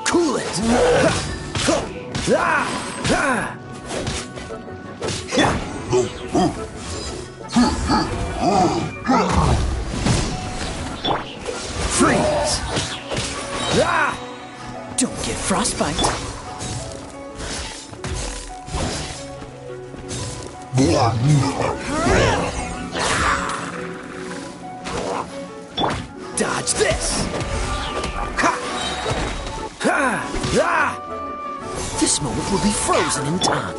Cool it! Freeze! Don't get frostbite. Dodge this! This moment will be frozen in time.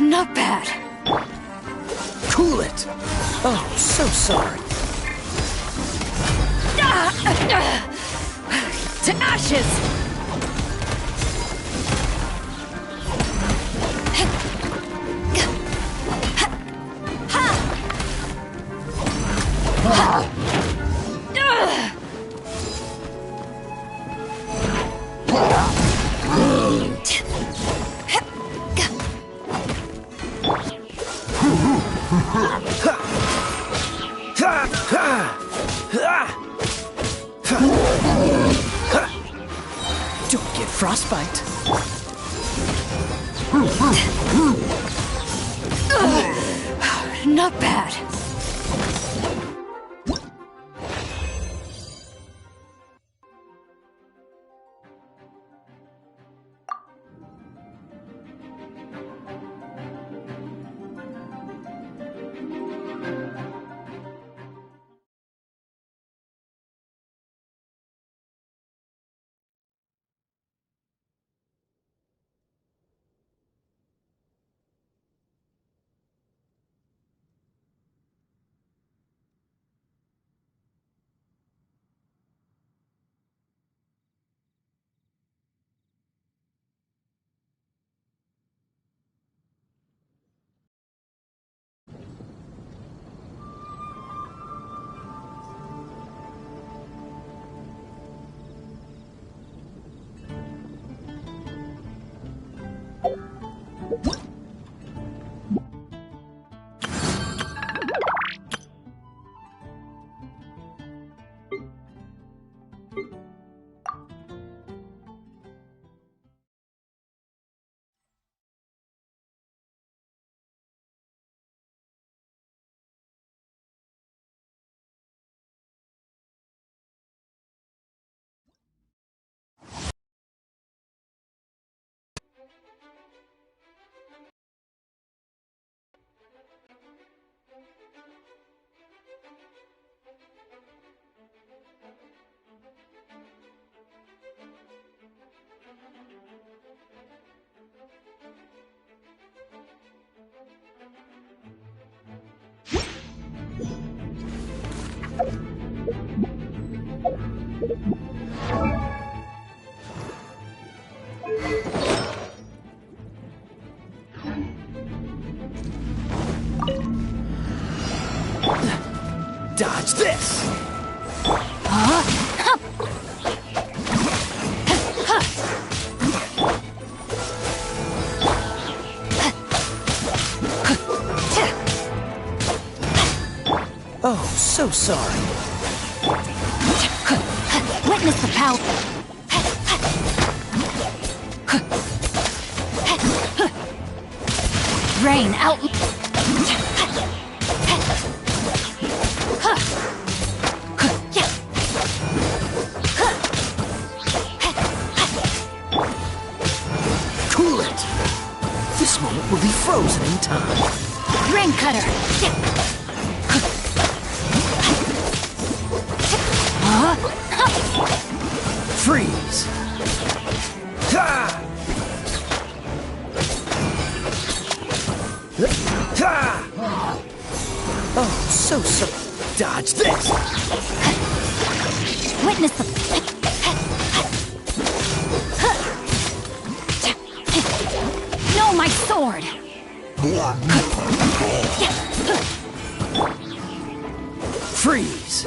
Not bad. Cool it! Oh, so sorry. Tenacious! Don't get frostbite. Not bad. Dodge this! Oh, so sorry. Witness the power. Rain out. This moment will be frozen in time. Rain cutter. Freeze. Ha! Ha! Oh, so. Dodge this. Witness the... No, my sword! Freeze.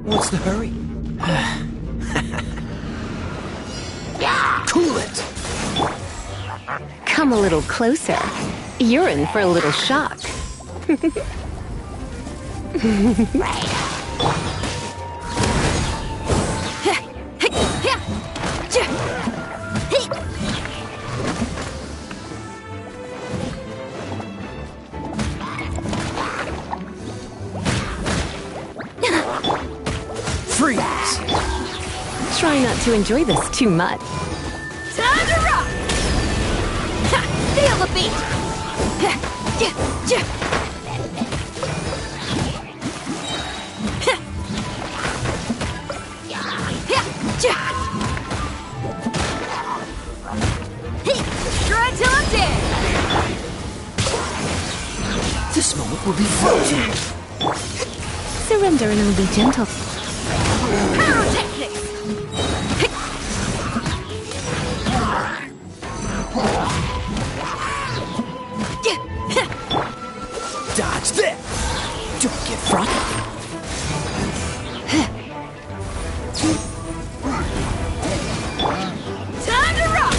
What's the hurry? Cool it! Come a little closer. You're in for a little shock. Freeze! Try not to enjoy this too much. Time to rock! Feel the beat! Try till I'm dead! This moment will be frozen. Surrender and I'll be gentle. Pyrotechnics! Dodge this! Don't get frosty. Time to rock!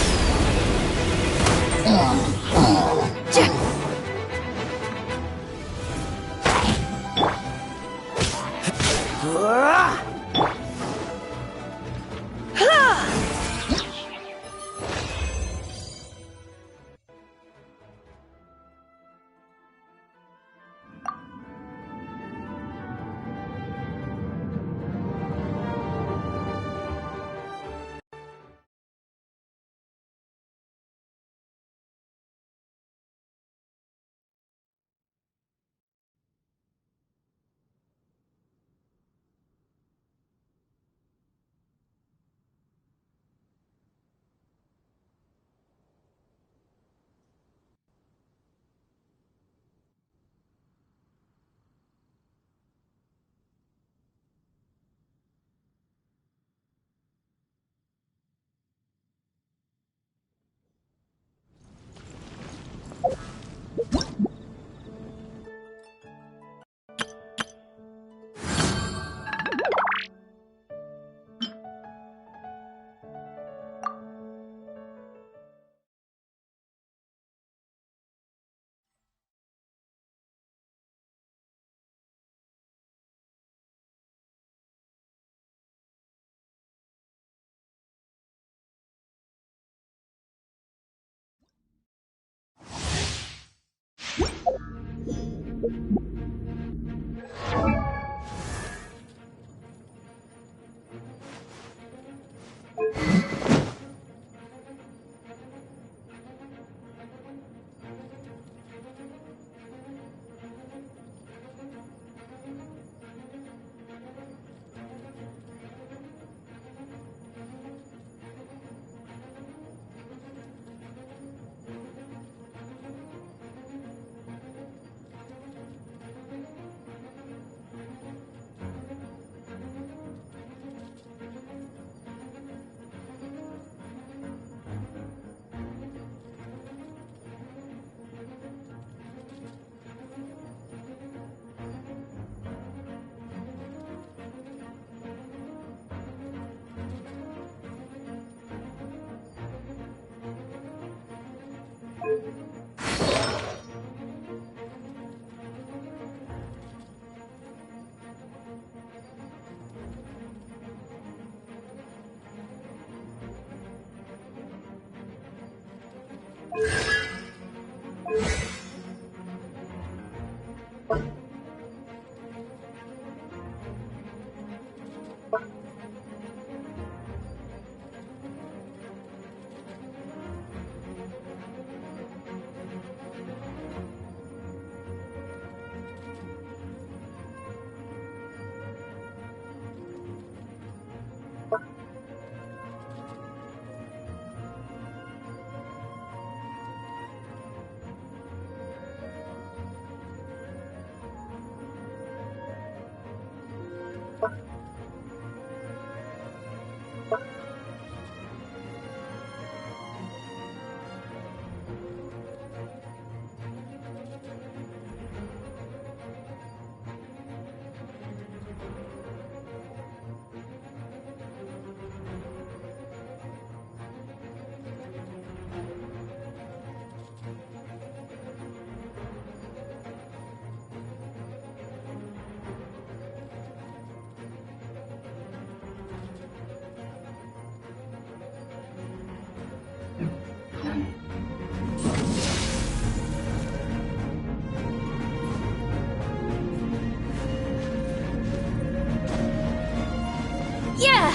Yeah!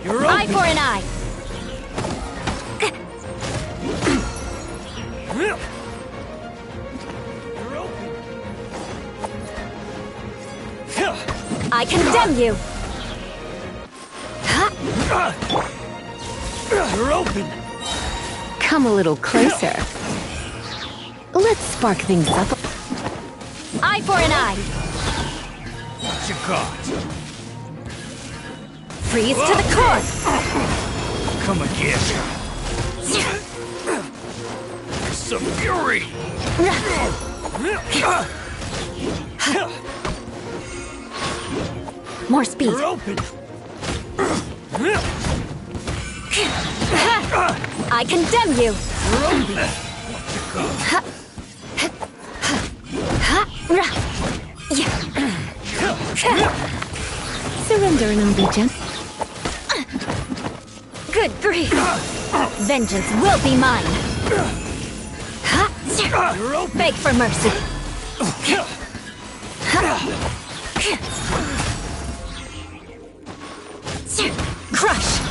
You're Eye open. for an eye! You're open. I condemn you! You're open. Come a little closer. Let's spark things up. Eye for an eye! What you got? Freeze to the core! Come again. Some fury. More speed! You're open. I condemn you! You're open. Surrender and I'll be gentle. Good grief! Vengeance will be mine! You're open. Beg for mercy! Crush!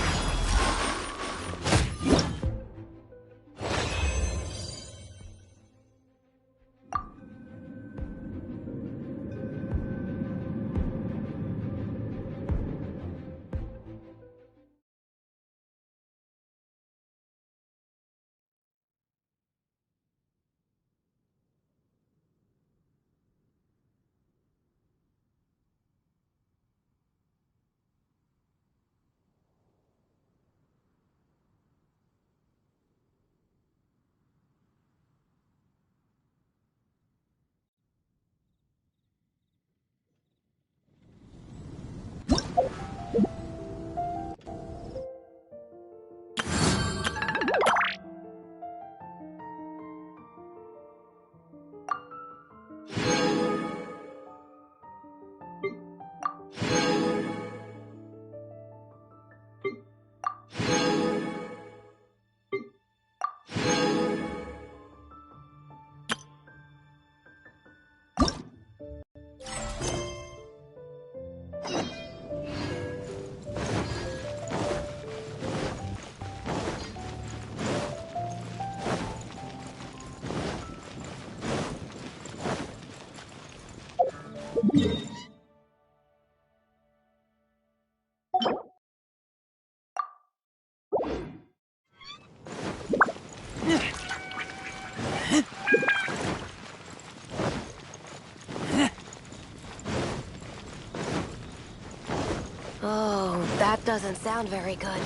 doesn't sound very good.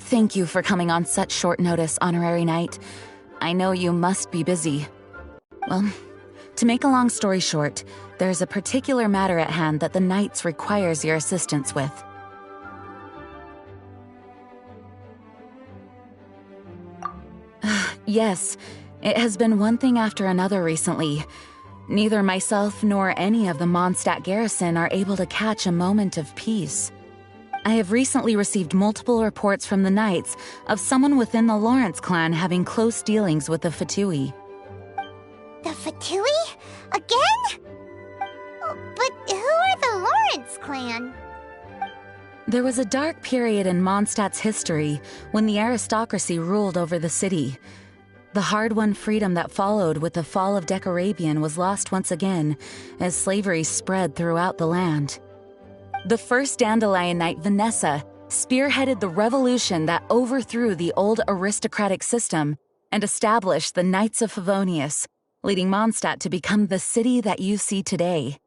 Thank you for coming on such short notice, Honorary Knight. I know you must be busy. Well, to make a long story short, there's a particular matter at hand that the Knights requires your assistance with. Yes, it has been one thing after another recently. Neither myself nor any of the Mondstadt garrison are able to catch a moment of peace. I have recently received multiple reports from the Knights of someone within the Lawrence clan having close dealings with the Fatui. The Fatui? Again? But who are the Lawrence clan? There was a dark period in Mondstadt's history when the aristocracy ruled over the city. The hard-won freedom that followed with the fall of Decarabian was lost once again as slavery spread throughout the land. The first Dandelion Knight, Vanessa, spearheaded the revolution that overthrew the old aristocratic system and established the Knights of Favonius, leading Mondstadt to become the city that you see today.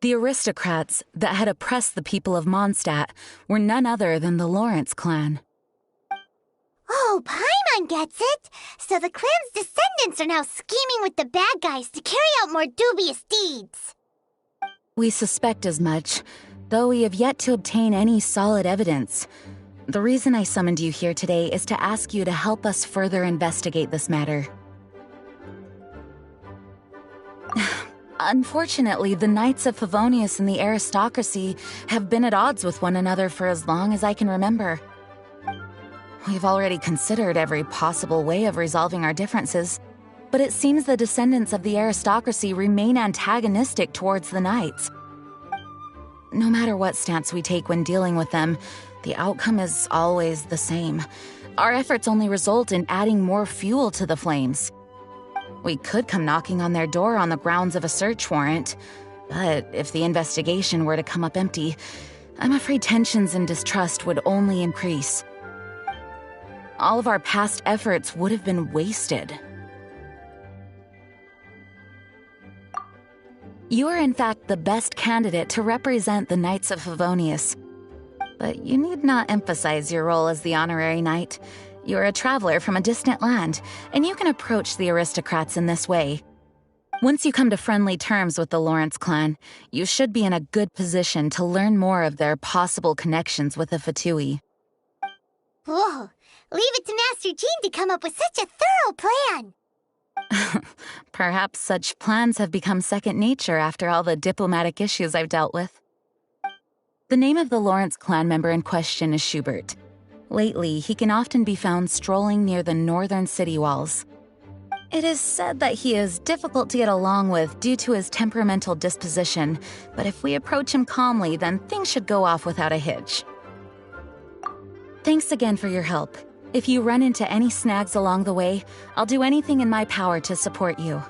The aristocrats that had oppressed the people of Mondstadt were none other than the Lawrence clan. Oh, Paimon gets it! So the clan's descendants are now scheming with the bad guys to carry out more dubious deeds. We suspect as much, though we have yet to obtain any solid evidence. The reason I summoned you here today is to ask you to help us further investigate this matter. Unfortunately, the Knights of Favonius and the aristocracy have been at odds with one another for as long as I can remember. We've already considered every possible way of resolving our differences, but it seems the descendants of the aristocracy remain antagonistic towards the Knights. No matter what stance we take when dealing with them, the outcome is always the same. Our efforts only result in adding more fuel to the flames. We could come knocking on their door on the grounds of a search warrant, but if the investigation were to come up empty, I'm afraid tensions and distrust would only increase. All of our past efforts would have been wasted. You are in fact the best candidate to represent the Knights of Favonius. But you need not emphasize your role as the Honorary Knight. You are a traveler from a distant land, and you can approach the aristocrats in this way. Once you come to friendly terms with the Lawrence clan, you should be in a good position to learn more of their possible connections with the Fatui. Whoa, leave it to Master Jean to come up with such a thorough plan! Perhaps such plans have become second nature after all the diplomatic issues I've dealt with. The name of the Lawrence clan member in question is Schubert. Lately, he can often be found strolling near the northern city walls. It is said that he is difficult to get along with due to his temperamental disposition, but if we approach him calmly, then things should go off without a hitch. Thanks again for your help. If you run into any snags along the way, I'll do anything in my power to support you.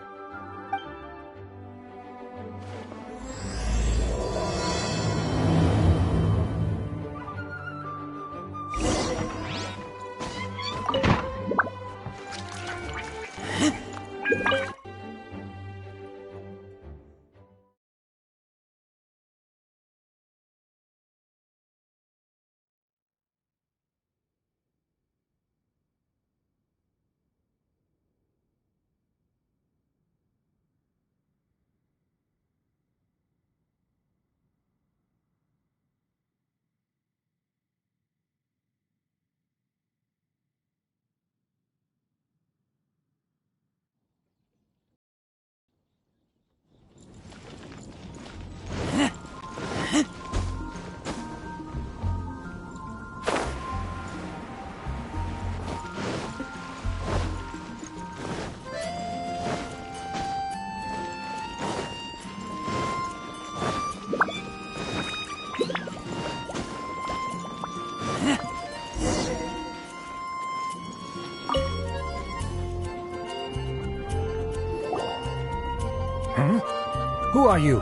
Who are you?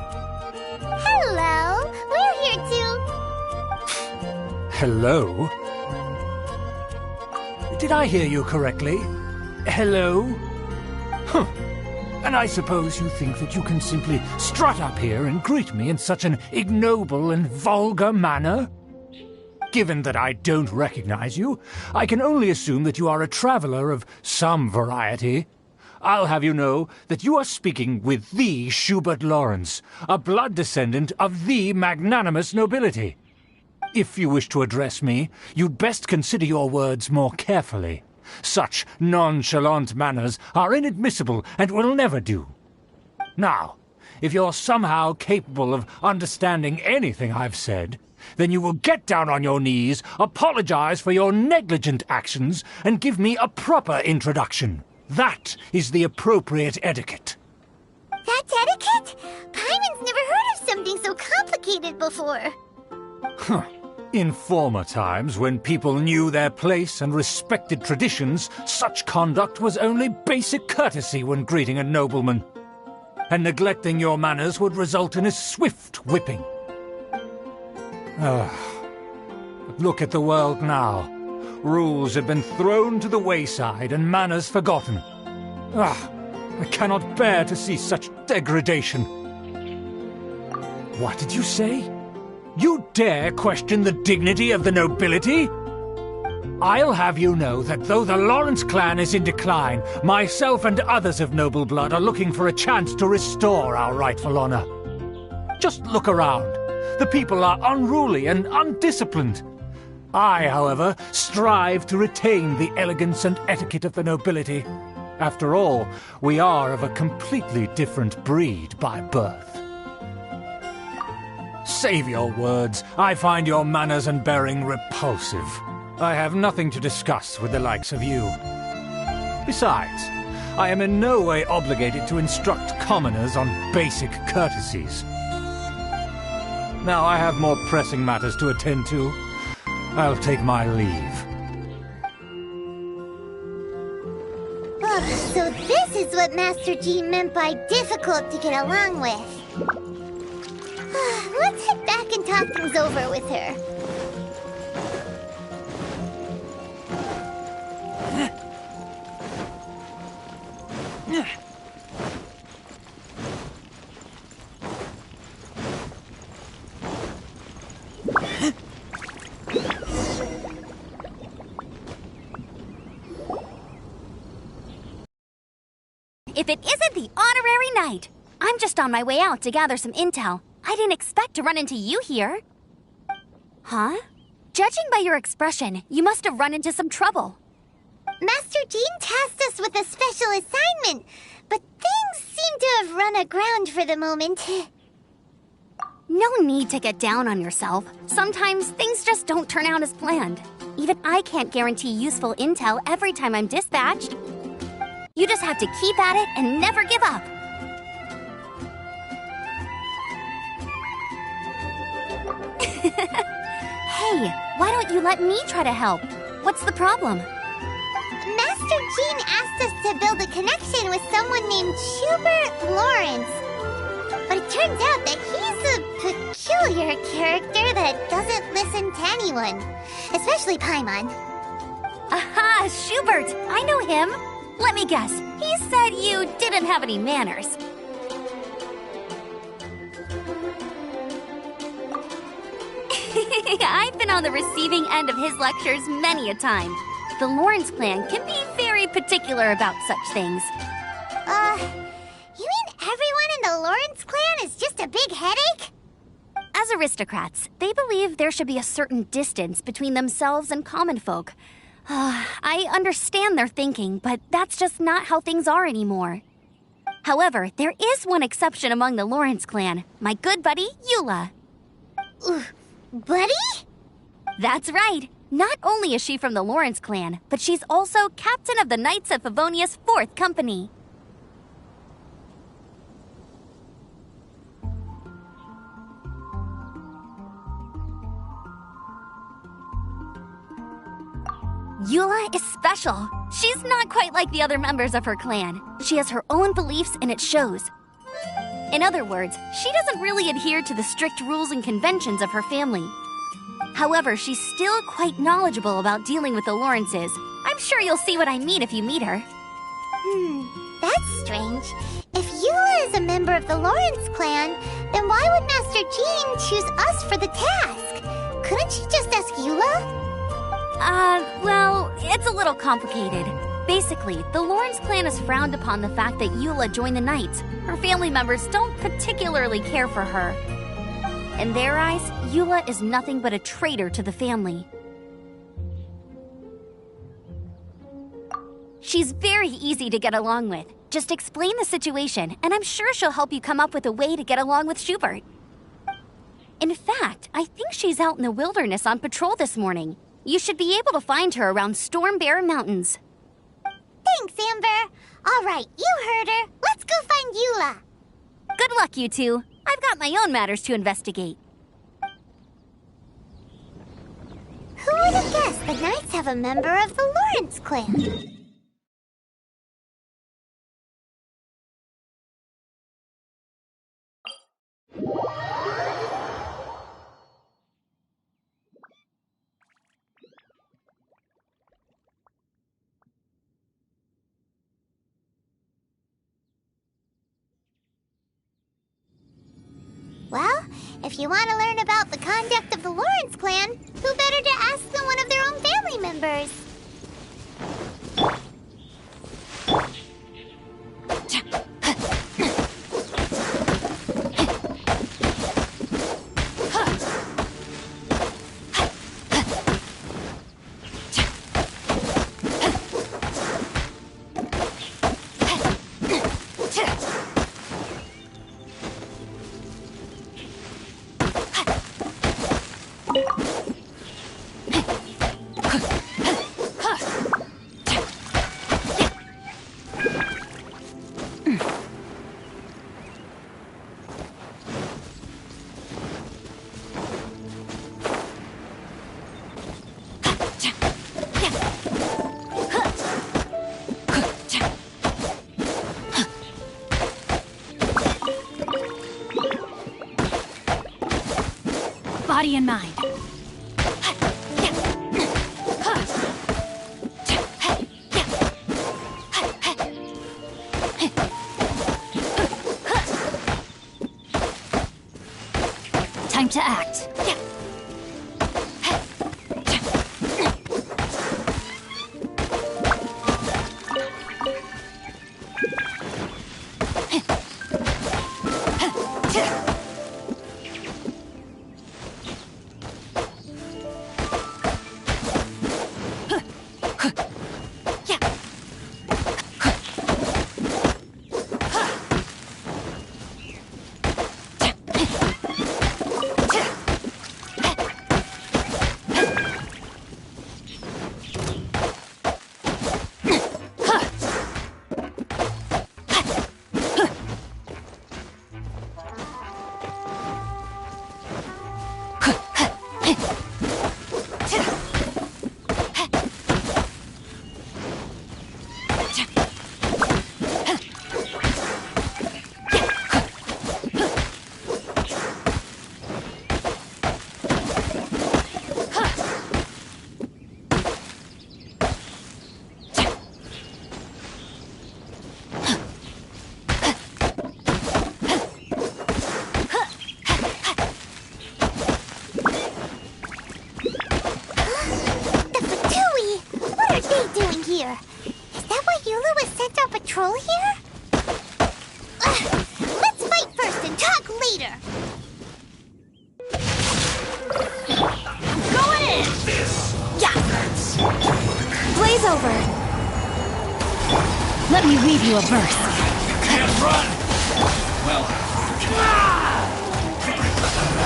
Hello. We're here to... Hello? Did I hear you correctly? Hello? Huh. And I suppose you think that you can simply strut up here and greet me in such an ignoble and vulgar manner? Given that I don't recognize you, I can only assume that you are a traveler of some variety. I'll have you know that you are speaking with the Schubert Lawrence, a blood descendant of the magnanimous nobility. If you wish to address me, you'd best consider your words more carefully. Such nonchalant manners are inadmissible and will never do. Now, if you're somehow capable of understanding anything I've said, then you will get down on your knees, apologize for your negligent actions, and give me a proper introduction. That is the appropriate etiquette. That's etiquette? Paimon's never heard of something so complicated before. Huh. In former times, when people knew their place and respected traditions, such conduct was only basic courtesy when greeting a nobleman. And neglecting your manners would result in a swift whipping. But look at the world now. Rules have been thrown to the wayside and manners forgotten. I cannot bear to see such degradation. What did you say? You dare question the dignity of the nobility? I'll have you know that though the Lawrence clan is in decline, myself and others of noble blood are looking for a chance to restore our rightful honor. Just look around. The people are unruly and undisciplined. I, however, strive to retain the elegance and etiquette of the nobility. After all, we are of a completely different breed by birth. Save your words. I find your manners and bearing repulsive. I have nothing to discuss with the likes of you. Besides, I am in no way obligated to instruct commoners on basic courtesies. Now I have more pressing matters to attend to. I'll take my leave. Oh, so this is what Master Jean meant by difficult to get along with. Let's head back and talk things over with her. If it isn't the honorary knight! I'm just on my way out to gather some intel. I didn't expect to run into you here. Huh? Judging by your expression, you must have run into some trouble. Master Jean tasked us with a special assignment, but things seem to have run aground for the moment. No need to get down on yourself. Sometimes things just don't turn out as planned. Even I can't guarantee useful intel every time I'm dispatched. You just have to keep at it and never give up. Hey, why don't you let me try to help? What's the problem? Master Jean asked us to build a connection with someone named Schubert Lawrence. But it turns out that he's a peculiar character that doesn't listen to anyone, especially Paimon. Aha, Schubert! I know him! Let me guess, he said you didn't have any manners. I've been on the receiving end of his lectures many a time. The Lawrence clan can be very particular about such things. You mean everyone in the Lawrence clan is just a big headache? As aristocrats, they believe there should be a certain distance between themselves and common folk. I understand their thinking, but that's just not how things are anymore. However, there is one exception among the Lawrence clan, my good buddy, Eula. Buddy? That's right. Not only is she from the Lawrence clan, but she's also captain of the Knights of Favonius 4th Company. Eula is special. She's not quite like the other members of her clan. She has her own beliefs and it shows. In other words, she doesn't really adhere to the strict rules and conventions of her family. However, she's still quite knowledgeable about dealing with the Lawrences. I'm sure you'll see what I mean if you meet her. That's strange. If Eula is a member of the Lawrence clan, then why would Master Jean choose us for the task? Couldn't she just ask Eula? Well, it's a little complicated. Basically, the Lawrence clan has frowned upon the fact that Eula joined the Knights. Her family members don't particularly care for her. In their eyes, Eula is nothing but a traitor to the family. She's very easy to get along with. Just explain the situation, and I'm sure she'll help you come up with a way to get along with Schubert. In fact, I think she's out in the wilderness on patrol this morning. You should be able to find her around Storm Bear Mountains. Thanks, Amber. All right, you heard her. Let's go find Eula. Good luck, you two. I've got my own matters to investigate. Who would have guessed the Knights have a member of the Lawrence clan? Well, if you want to learn about the conduct of the Lawrence clan, who better to ask than one of their own family members? Body and mind. Time to act. Patrol here? Let's fight first and talk later. Going in! Yeah! Blaze over! Let me read you a verse. Can't run! Well...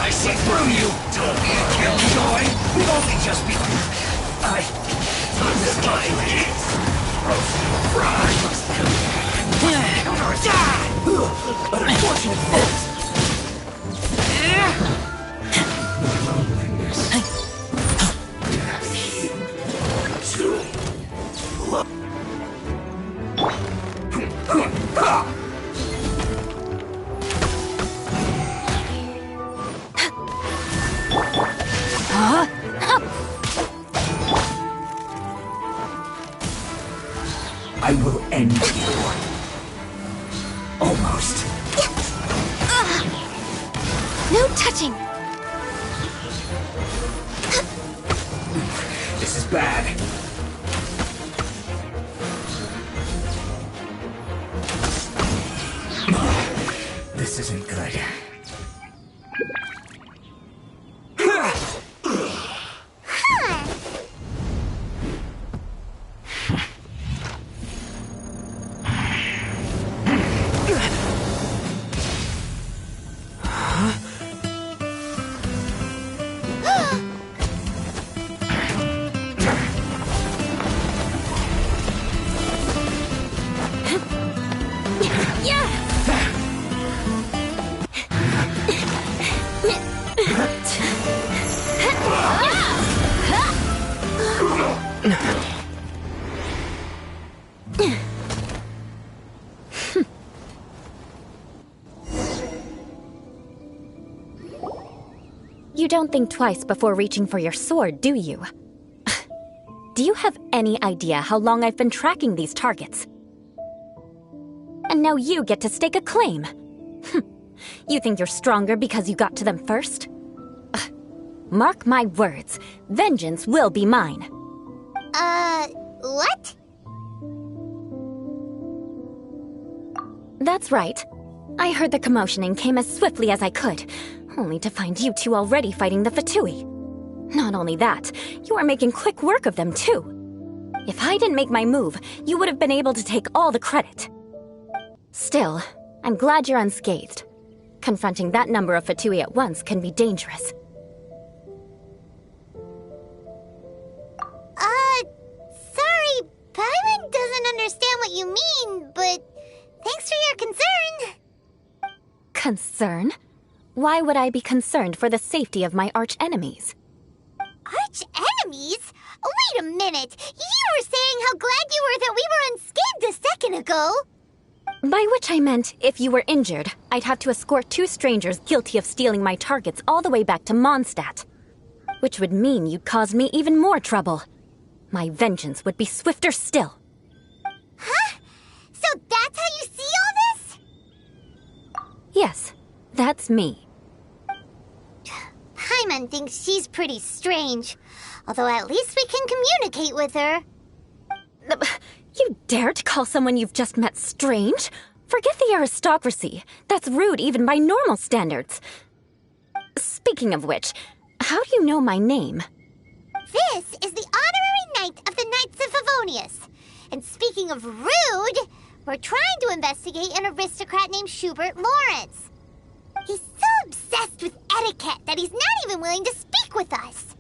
I see through you! Don't be a killjoy! We've only just begun. This guy is... Unfortunate folks. I will end you. Almost. No touching! This is bad. This isn't good. You don't think twice before reaching for your sword, do you? Do you have any idea how long I've been tracking these targets? And now you get to stake a claim. You think you're stronger because you got to them first? Mark my words, vengeance will be mine. What? That's right. I heard the commotion and came as swiftly as I could, only to find you two already fighting the Fatui. Not only that, you are making quick work of them too. If I didn't make my move, you would have been able to take all the credit. Still, I'm glad you're unscathed. Confronting that number of Fatui at once can be dangerous. Sorry, Paimon doesn't understand what you mean, but thanks for your concern. Concern? Why would I be concerned for the safety of my arch-enemies? Arch-enemies? Wait a minute! You were saying how glad you were that we were unscathed a second ago! By which I meant, if you were injured, I'd have to escort two strangers guilty of stealing my targets all the way back to Mondstadt. Which would mean you'd cause me even more trouble. My vengeance would be swifter still. Huh? So that's how you see all this? Yes, that's me. Paimon thinks she's pretty strange. Although at least we can communicate with her. You dare to call someone you've just met strange? Forget the aristocracy. That's rude even by normal standards. Speaking of which, how do you know my name? This is the honorary knight of the Knights of Favonius. And speaking of rude, we're trying to investigate an aristocrat named Schubert Lawrence. He's so obsessed with etiquette that he's not even willing to speak with us.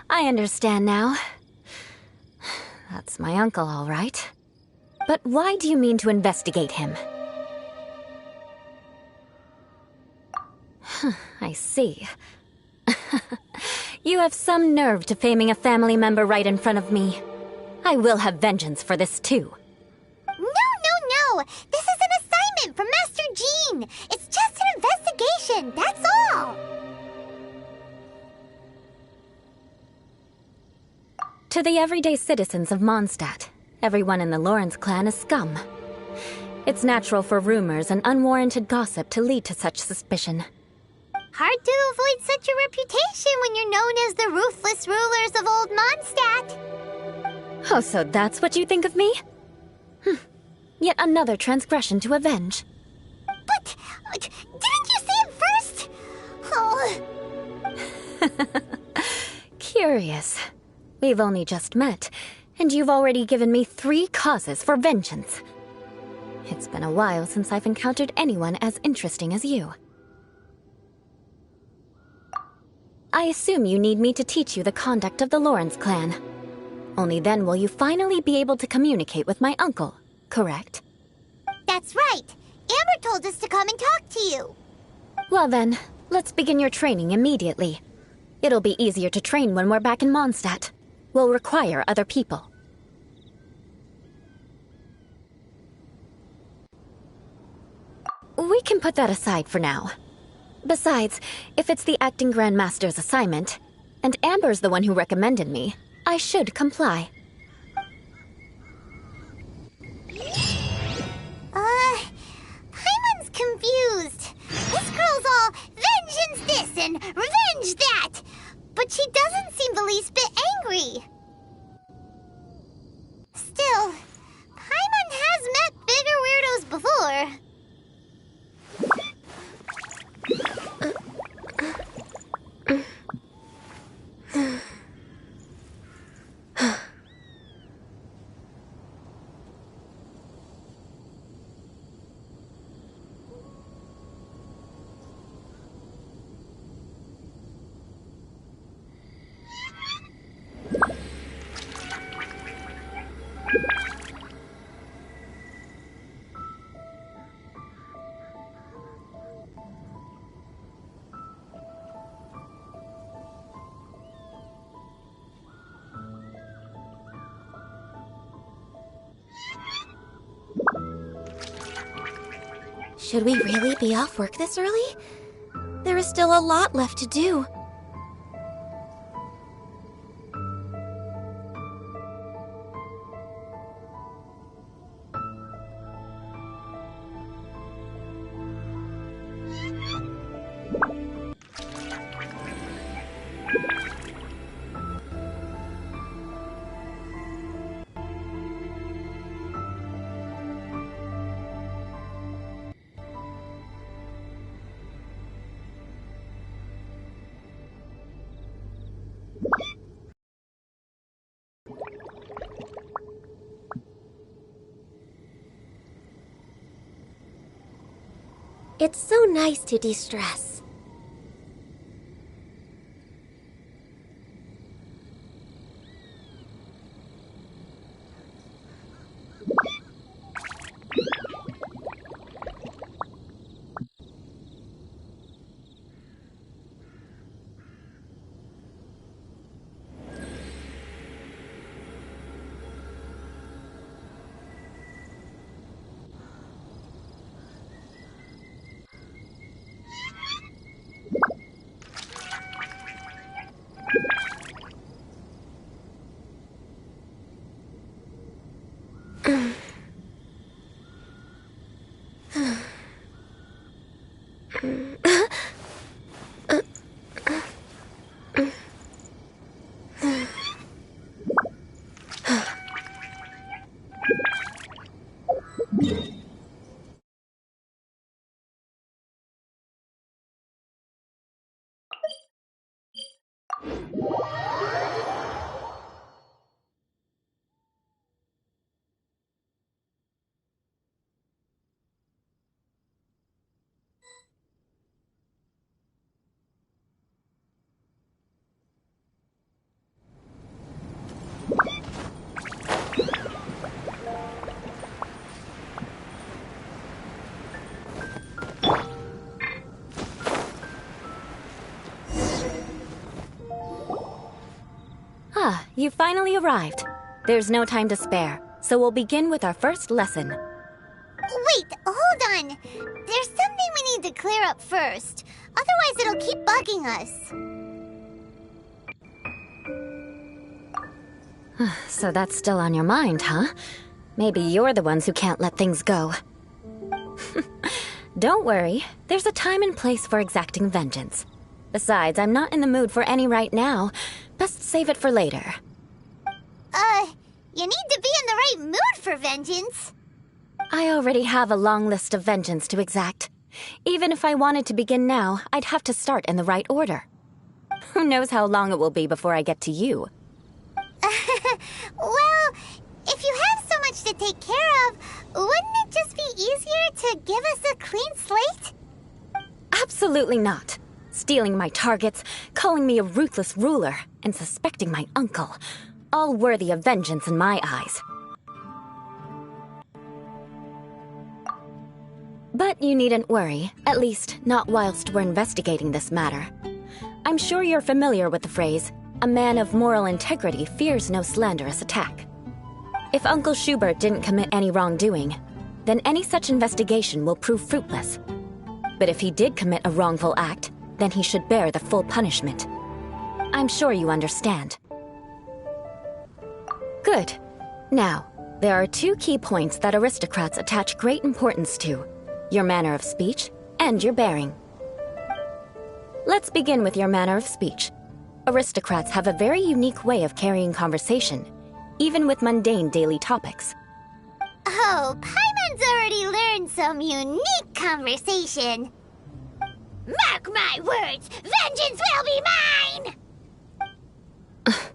I understand now. That's my uncle, all right. But why do you mean to investigate him? I see. You have some nerve to faming a family member right in front of me. I will have vengeance for this too. No. This is an assignment from Master Jean. It's just an investigation, that's all. To the everyday citizens of Mondstadt, everyone in the Lawrence clan is scum. It's natural for rumors and unwarranted gossip to lead to such suspicion. Hard to avoid such a reputation when you're known as the ruthless rulers of Old Mondstadt. Oh, so that's what you think of me? Yet another transgression to avenge. But didn't you say it first? Oh. Curious. We've only just met, and you've already given me 3 causes for vengeance. It's been a while since I've encountered anyone as interesting as you. I assume you need me to teach you the conduct of the Lawrence clan. Only then will you finally be able to communicate with my uncle, correct? That's right. Amber told us to come and talk to you. Well then, let's begin your training immediately. It'll be easier to train when we're back in Mondstadt. We'll require other people. We can put that aside for now. Besides, if it's the acting Grandmaster's assignment, and Amber's the one who recommended me, I should comply. and revenge that! But she doesn't seem the least bit angry. Still, Paimon has met bigger weirdos before. Should we really be off work this early? There is still a lot left to do. It's so nice to de-stress. Ah, you finally arrived. There's no time to spare, so we'll begin with our first lesson. Wait, hold on. There's something we need to clear up first. Otherwise it'll keep bugging us. So that's still on your mind, huh? Maybe you're the ones who can't let things go. Don't worry, there's a time and place for exacting vengeance. Besides, I'm not in the mood for any right now. Best save it for later. You need to be in the right mood for vengeance. I already have a long list of vengeance to exact. Even if I wanted to begin now, I'd have to start in the right order. Who knows how long it will be before I get to you? Well, if you have so much to take care of, wouldn't it just be easier to give us a clean slate? Absolutely not. Stealing my targets, calling me a ruthless ruler, and suspecting my uncle. All worthy of vengeance in my eyes. But you needn't worry, at least not whilst we're investigating this matter. I'm sure you're familiar with the phrase, a man of moral integrity fears no slanderous attack. If Uncle Schubert didn't commit any wrongdoing, then any such investigation will prove fruitless. But if he did commit a wrongful act, then he should bear the full punishment. I'm sure you understand. Good. Now, there are two key points that aristocrats attach great importance to: your manner of speech and your bearing. Let's begin with your manner of speech. Aristocrats have a very unique way of carrying conversation, even with mundane daily topics. Oh, Paimon's already learned some unique conversation. Mark my words, vengeance will be mine!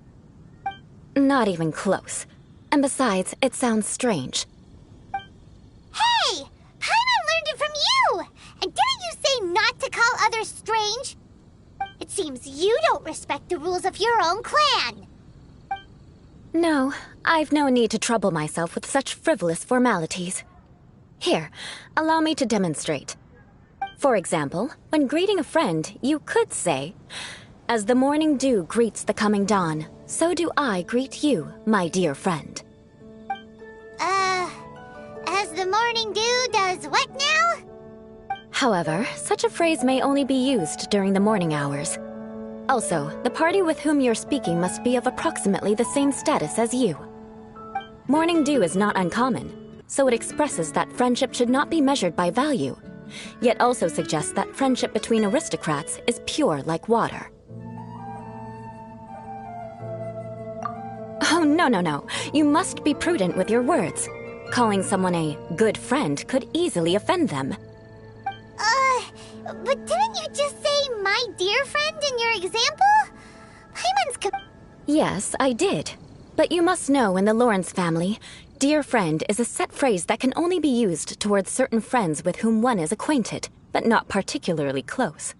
Not even close. And besides, it sounds strange. Hey! Paimon learned it from you! And didn't you say not to call others strange? It seems you don't respect the rules of your own clan. No, I've no need to trouble myself with such frivolous formalities. Here, allow me to demonstrate. For example, when greeting a friend, you could say, "As the morning dew greets the coming dawn, so do I greet you, my dear friend." As the morning dew does what now? However, such a phrase may only be used during the morning hours. Also, the party with whom you're speaking must be of approximately the same status as you. Morning dew is not uncommon, so it expresses that friendship should not be measured by value, yet also suggests that friendship between aristocrats is pure like water. Oh, no. You must be prudent with your words. Calling someone a good friend could easily offend them. But didn't you just say my dear friend in your example? Paimon's Yes, I did. But you must know in the Lawrence family, dear friend is a set phrase that can only be used towards certain friends with whom one is acquainted, but not particularly close.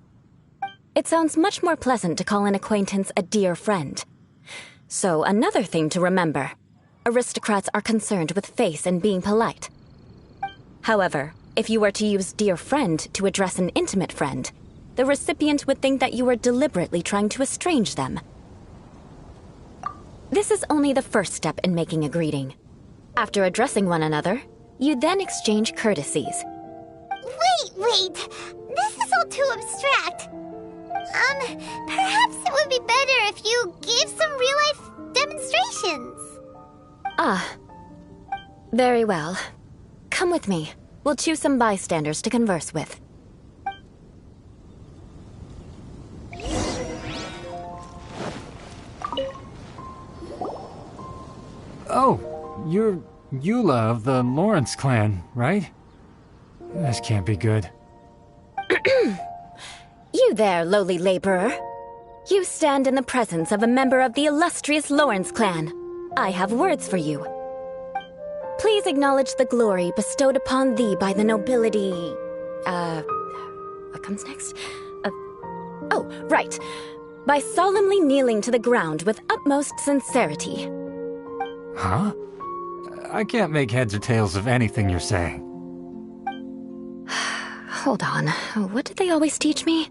It sounds much more pleasant to call an acquaintance a dear friend. So another thing to remember. Aristocrats are concerned with face and being polite. However, if you were to use dear friend to address an intimate friend, the recipient would think that you were deliberately trying to estrange them. This is only the first step in making a greeting. After addressing one another, you then exchange courtesies. Wait! This is all too abstract. Perhaps it would be better if you gave some real-life demonstrations. Very well. Come with me. We'll choose some bystanders to converse with. Oh, you're Eula of the Lawrence clan, right? This can't be good. You there, lowly laborer. You stand in the presence of a member of the illustrious Lawrence clan. I have words for you. Please acknowledge the glory bestowed upon thee by the nobility... What comes next? Oh, right. By solemnly kneeling to the ground with utmost sincerity. Huh? I can't make heads or tails of anything you're saying. Hold on. What did they always teach me?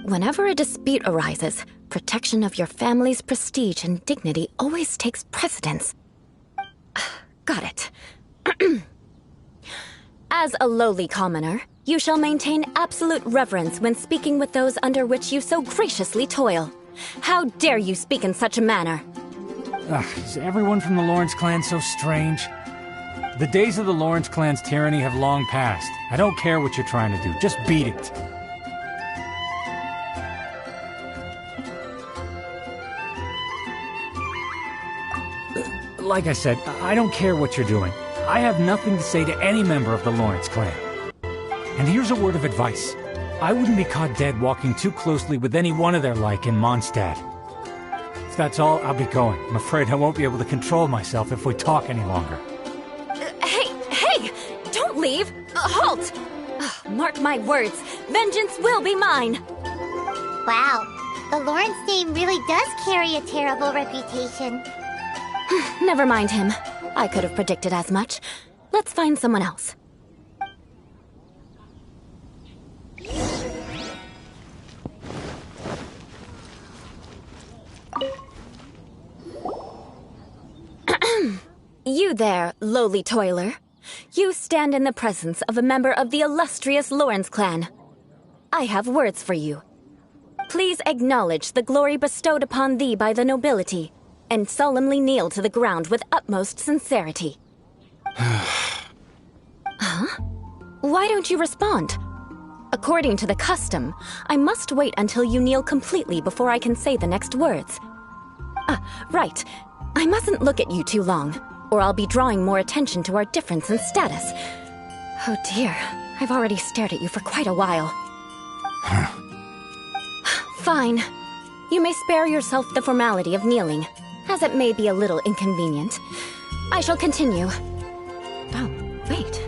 Whenever a dispute arises, protection of your family's prestige and dignity always takes precedence. Got it. As a lowly commoner, you shall maintain absolute reverence when speaking with those under which you so graciously toil. How dare you speak in such a manner? Is everyone from the Lawrence clan so strange? The days of the Lawrence clan's tyranny have long passed. I don't care what you're trying to do. Just beat it. Like I said, I don't care what you're doing. I have nothing to say to any member of the Lawrence clan. And here's a word of advice. I wouldn't be caught dead walking too closely with any one of their like in Mondstadt. If that's all, I'll be going. I'm afraid I won't be able to control myself if we talk any longer. Hey! Don't leave! Halt! Mark my words, vengeance will be mine! Wow, the Lawrence name really does carry a terrible reputation. Never mind him. I could have predicted as much. Let's find someone else. You there, lowly toiler. You stand in the presence of a member of the illustrious Lawrence clan. I have words for you. Please acknowledge the glory bestowed upon thee by the nobility, and solemnly kneel to the ground with utmost sincerity. Huh? Why don't you respond? According to the custom, I must wait until you kneel completely before I can say the next words. Right. I mustn't look at you too long, or I'll be drawing more attention to our difference in status. Oh dear, I've already stared at you for quite a while. Fine. You may spare yourself the formality of kneeling, as it may be a little inconvenient. I shall continue. Oh, wait.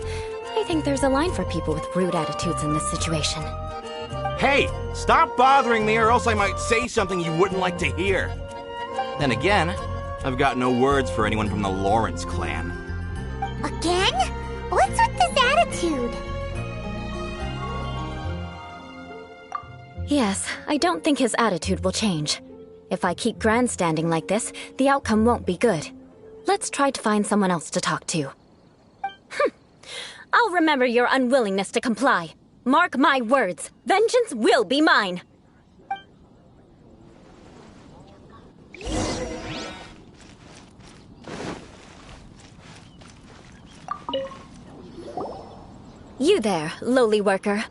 I think there's a line for people with rude attitudes in this situation. Hey, stop bothering me or else I might say something you wouldn't like to hear. Then again, I've got no words for anyone from the Lawrence clan. Again? What's with this attitude? Yes, I don't think his attitude will change. If I keep grandstanding like this, the outcome won't be good. Let's try to find someone else to talk to. I'll remember your unwillingness to comply. Mark my words, vengeance will be mine. You there, lowly worker.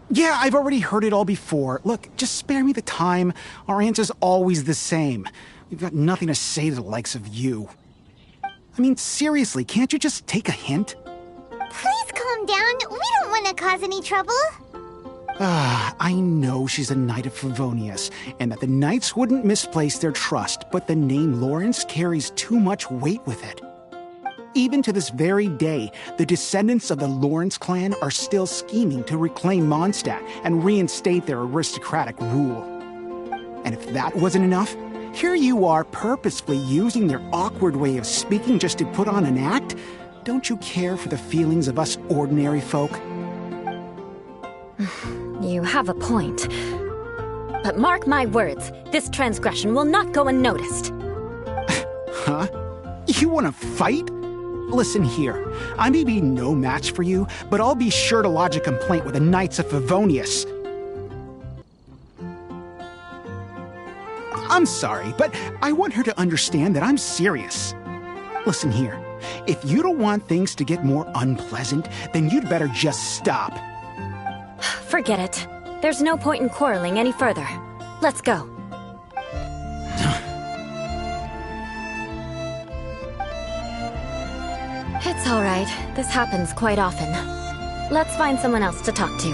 Yeah, I've already heard it all before. Look, just spare me the time. Our answer's always the same. We've got nothing to say to the likes of you. I mean, seriously, can't you just take a hint? Please calm down. We don't want to cause any trouble. I know she's a Knight of Favonius, and that the Knights wouldn't misplace their trust, but the name Lawrence carries too much weight with it. Even to this very day, the descendants of the Lawrence clan are still scheming to reclaim Mondstadt and reinstate their aristocratic rule. And if that wasn't enough, here you are purposefully using their awkward way of speaking just to put on an act? Don't you care for the feelings of us ordinary folk? You have a point. But mark my words, this transgression will not go unnoticed. Huh? You want to fight? Listen here, I may be no match for you, but I'll be sure to lodge a complaint with the Knights of Favonius. I'm sorry, but I want her to understand that I'm serious. Listen here, if you don't want things to get more unpleasant, then you'd better just stop. Forget it. There's no point in quarreling any further. Let's go. It's all right. This happens quite often. Let's find someone else to talk to.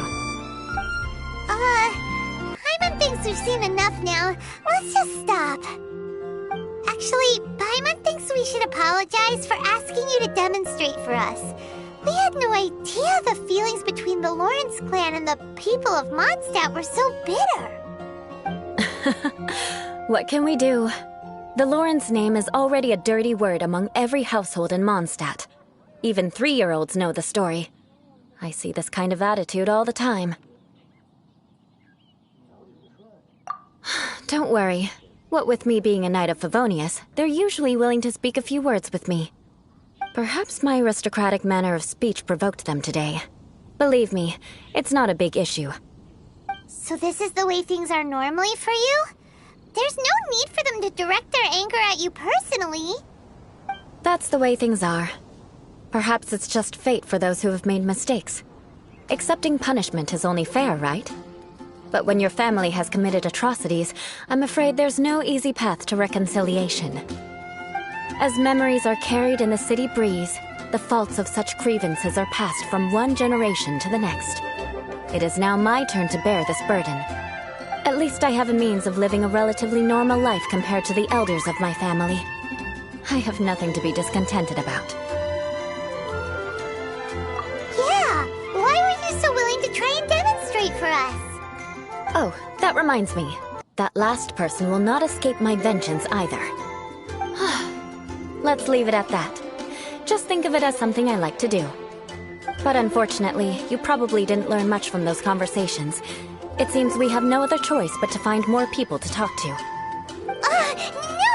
Paimon thinks we've seen enough now. Let's just stop. Actually, Paimon thinks we should apologize for asking you to demonstrate for us. We had no idea the feelings between the Lawrence clan and the people of Mondstadt were so bitter. What can we do? The Lawrence name is already a dirty word among every household in Mondstadt. Even 3-year-olds know the story. I see this kind of attitude all the time. Don't worry. What with me being a Knight of Favonius, they're usually willing to speak a few words with me. Perhaps my aristocratic manner of speech provoked them today. Believe me, it's not a big issue. So this is the way things are normally for you? There's no need for them to direct their anger at you personally. That's the way things are. Perhaps it's just fate for those who have made mistakes. Accepting punishment is only fair, right? But when your family has committed atrocities, I'm afraid there's no easy path to reconciliation. As memories are carried in the city breeze, the faults of such grievances are passed from one generation to the next. It is now my turn to bear this burden. At least I have a means of living a relatively normal life compared to the elders of my family. I have nothing to be discontented about. Yeah, why were you so willing to try and demonstrate for us? Oh, that reminds me. That last person will not escape my vengeance either. Let's leave it at that. Just think of it as something I like to do. But unfortunately, you probably didn't learn much from those conversations. It seems we have no other choice but to find more people to talk to. No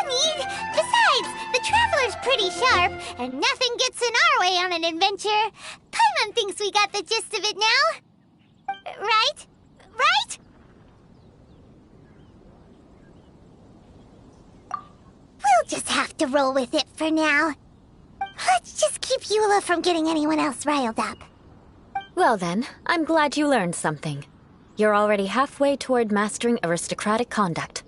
need! Besides, the Traveler's pretty sharp, and nothing gets in our way on an adventure. Paimon thinks we got the gist of it now. Right? Right? We'll just have to roll with it for now. Let's just keep keep Eula from getting anyone else riled up. Well then, I'm glad you learned something. You're already halfway toward mastering aristocratic conduct.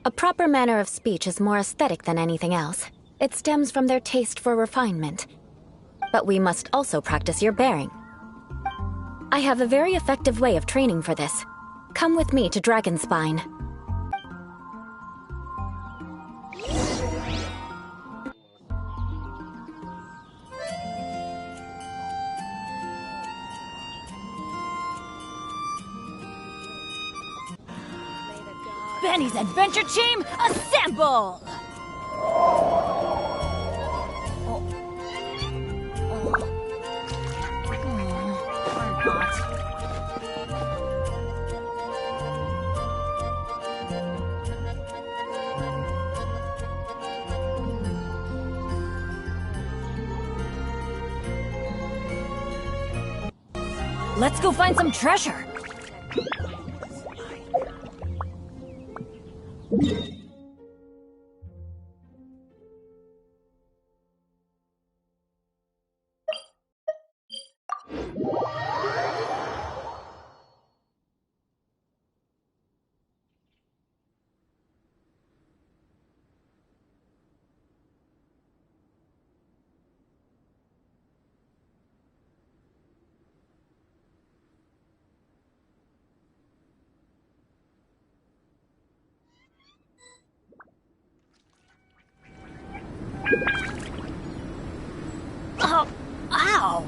A proper manner of speech is more aesthetic than anything else. It stems from their taste for refinement. But we must also practice your bearing. I have a very effective way of training for this. Come with me to Dragonspine. Benny's adventure team, assemble! Let's go find some treasure. Oh, ow!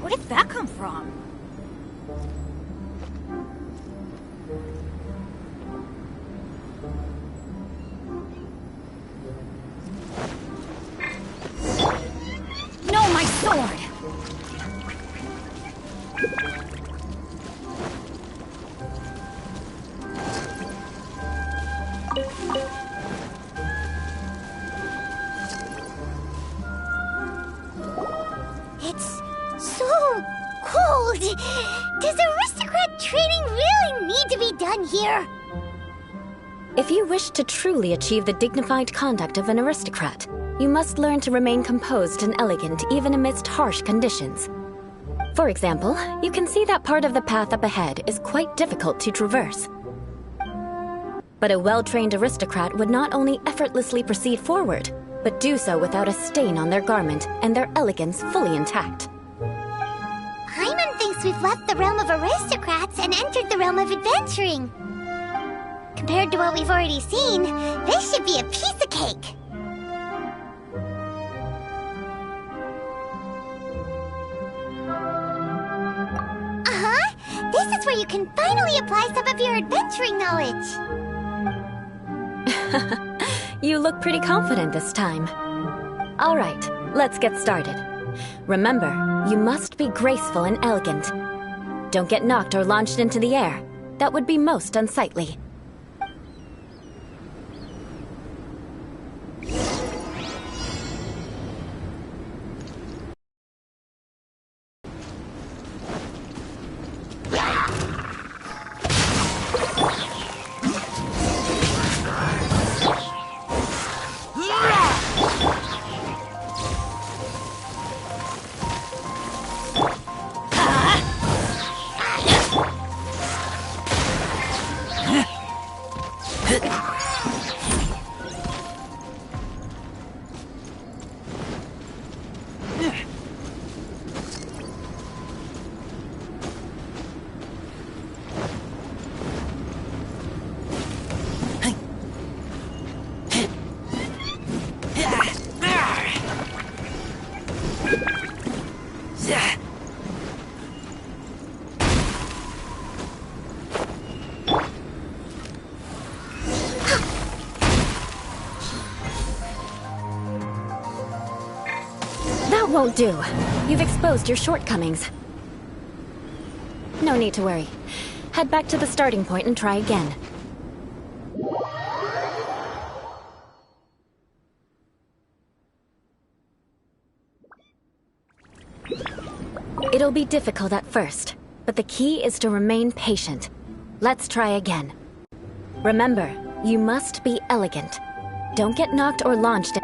Where did that come from? No, my sword! It's so cold! Does aristocrat training really need to be done here? If you wish to truly achieve the dignified conduct of an aristocrat, you must learn to remain composed and elegant even amidst harsh conditions. For example, you can see that part of the path up ahead is quite difficult to traverse. But a well-trained aristocrat would not only effortlessly proceed forward, but do so without a stain on their garment and their elegance fully intact. Paimon thinks we've left the realm of aristocrats and entered the realm of adventuring. Compared to what we've already seen, this should be a piece of cake. Uh-huh. This is where you can finally apply some of your adventuring knowledge. You look pretty confident this time. All right, let's get started. Remember, you must be graceful and elegant. Don't get knocked or launched into the air. That would be most unsightly. That won't do. You've exposed your shortcomings. No need to worry. Head back to the starting point and try again. It'll be difficult at first, but the key is to remain patient. Let's try again. Remember, you must be elegant. Don't get knocked or launched.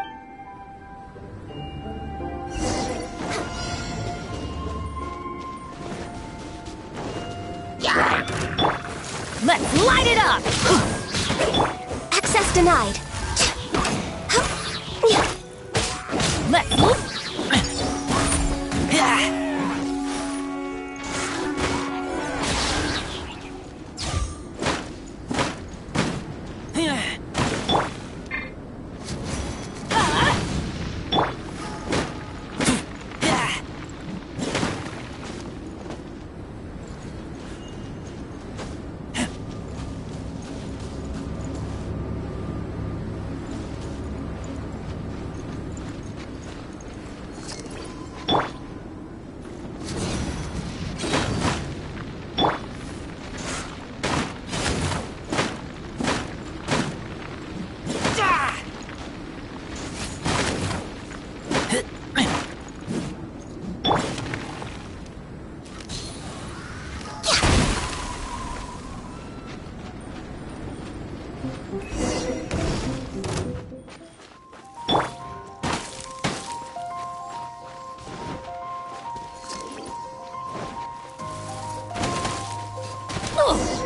Denied. Let's move.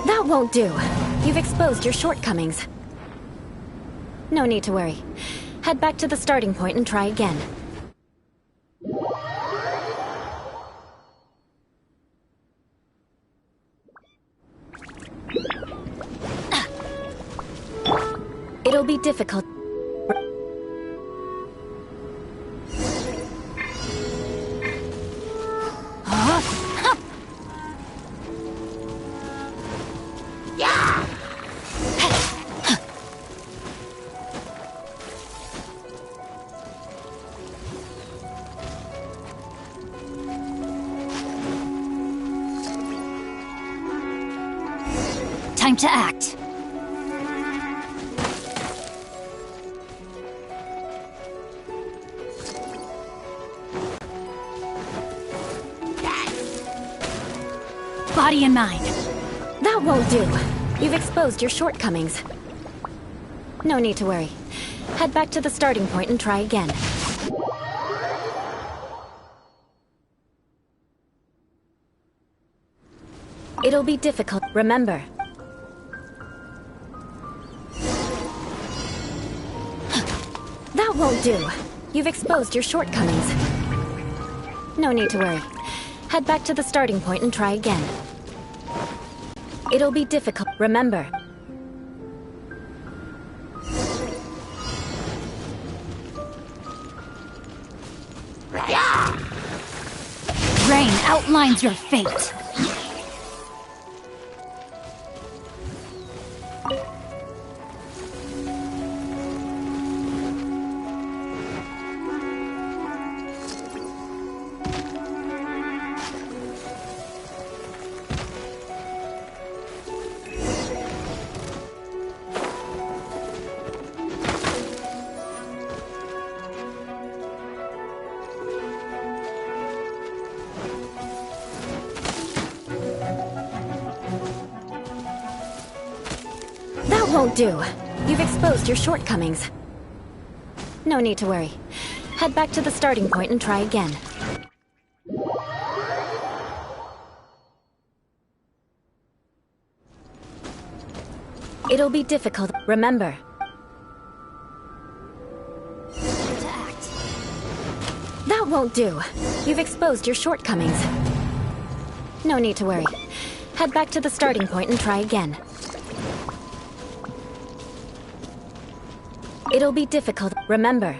That won't do. You've exposed your shortcomings. No need to worry. Head back to the starting point and try again. It'll be difficult. Time to act. Body and mind. That won't do. You've exposed your shortcomings. No need to worry. Head back to the starting point and try again. It'll be difficult, remember. That won't do. You've exposed your shortcomings. No need to worry. Head back to the starting point and try again. It'll be difficult, remember. Rain outlines your fate. That won't do. You've exposed your shortcomings. No need to worry. Head back to the starting point and try again. It'll be difficult, remember. That won't do. You've exposed your shortcomings. No need to worry. Head back to the starting point and try again. It'll be difficult, remember.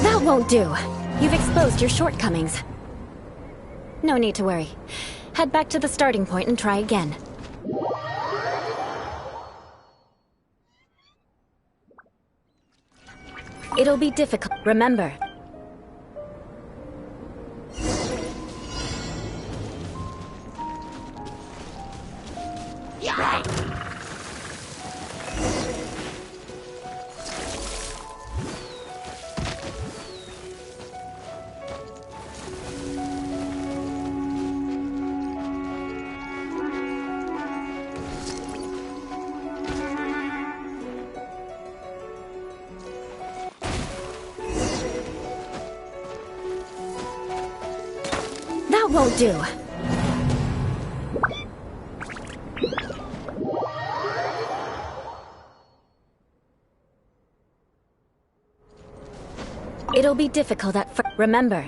That won't do. You've exposed your shortcomings. No need to worry. Head back to the starting point and try again. It'll be difficult, remember. That won't do. It'll be difficult at first. Remember.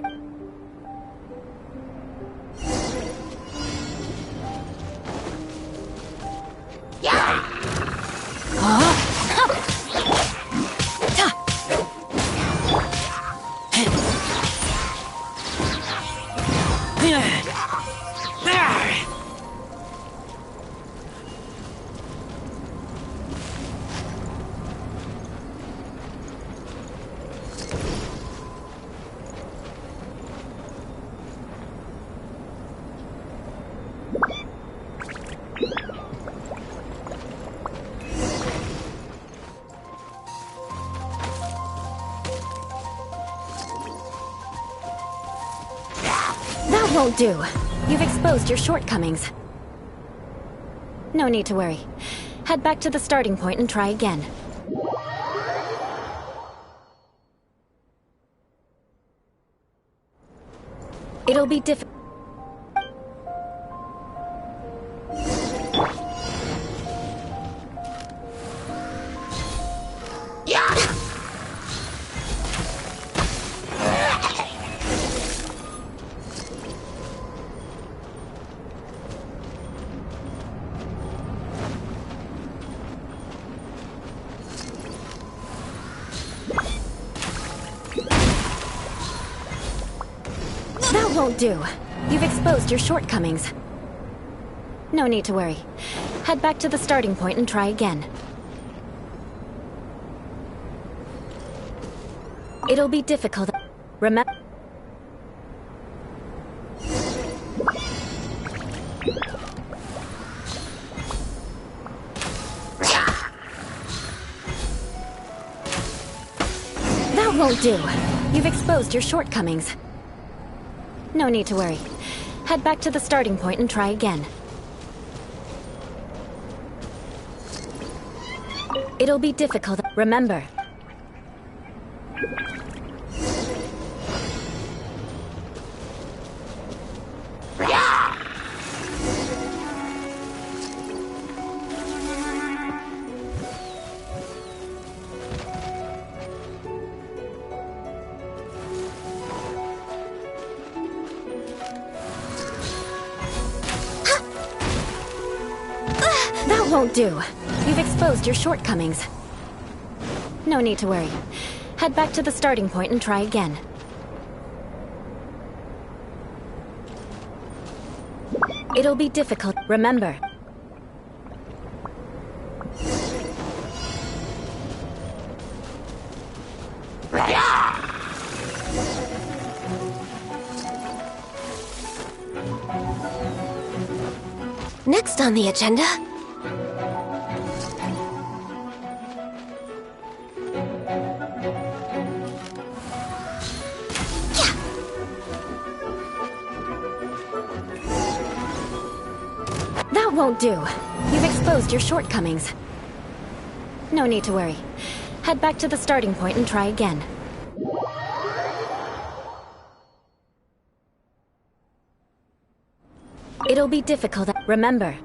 That won't do. You've exposed your shortcomings. No need to worry. Head back to the starting point and try again. It'll be difficult. That won't do. You've exposed your shortcomings. No need to worry. Head back to the starting point and try again. It'll be difficult. Remember. That won't do. You've exposed your shortcomings. No need to worry. Head back to the starting point and try again. It'll be difficult. Remember. That won't do. You've exposed your shortcomings. No need to worry. Head back to the starting point and try again. It'll be difficult. Remember. Next on the agenda... That won't do. You've exposed your shortcomings. No need to worry. Head back to the starting point and try again. It'll be difficult. Remember.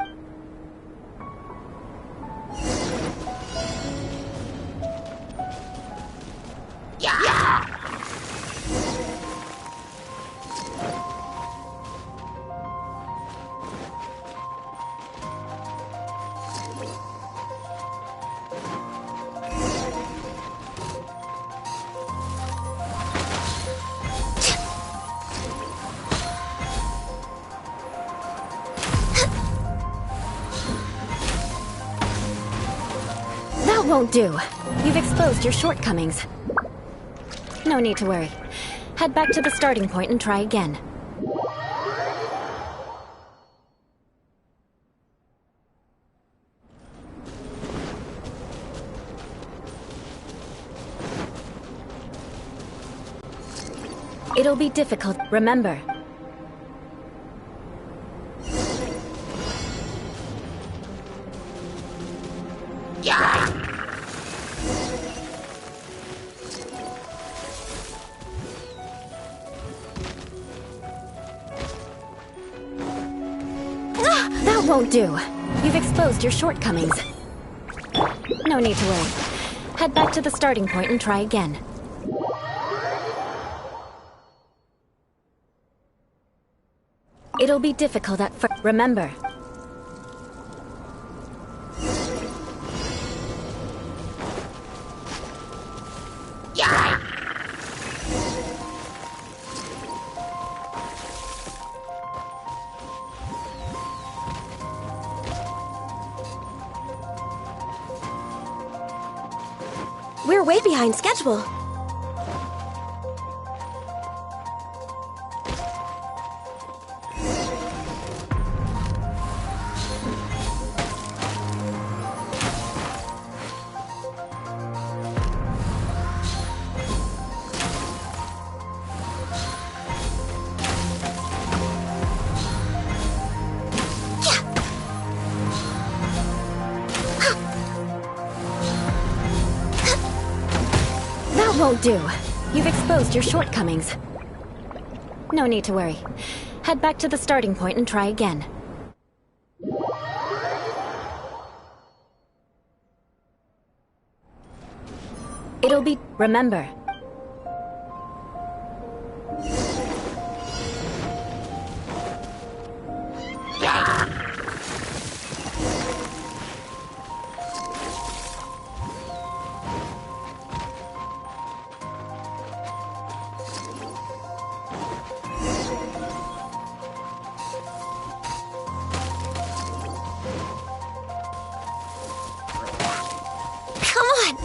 That won't do. You've exposed your shortcomings. No need to worry. Head back to the starting point and try again. It'll be difficult. Remember. won't do. You've exposed your shortcomings. No need to worry. Head back to the starting point and try again. It'll be difficult at first. Remember. We're way behind schedule. Won't do. You've exposed your shortcomings. No need to worry. Head back to the starting point and try again. It'll be... Remember.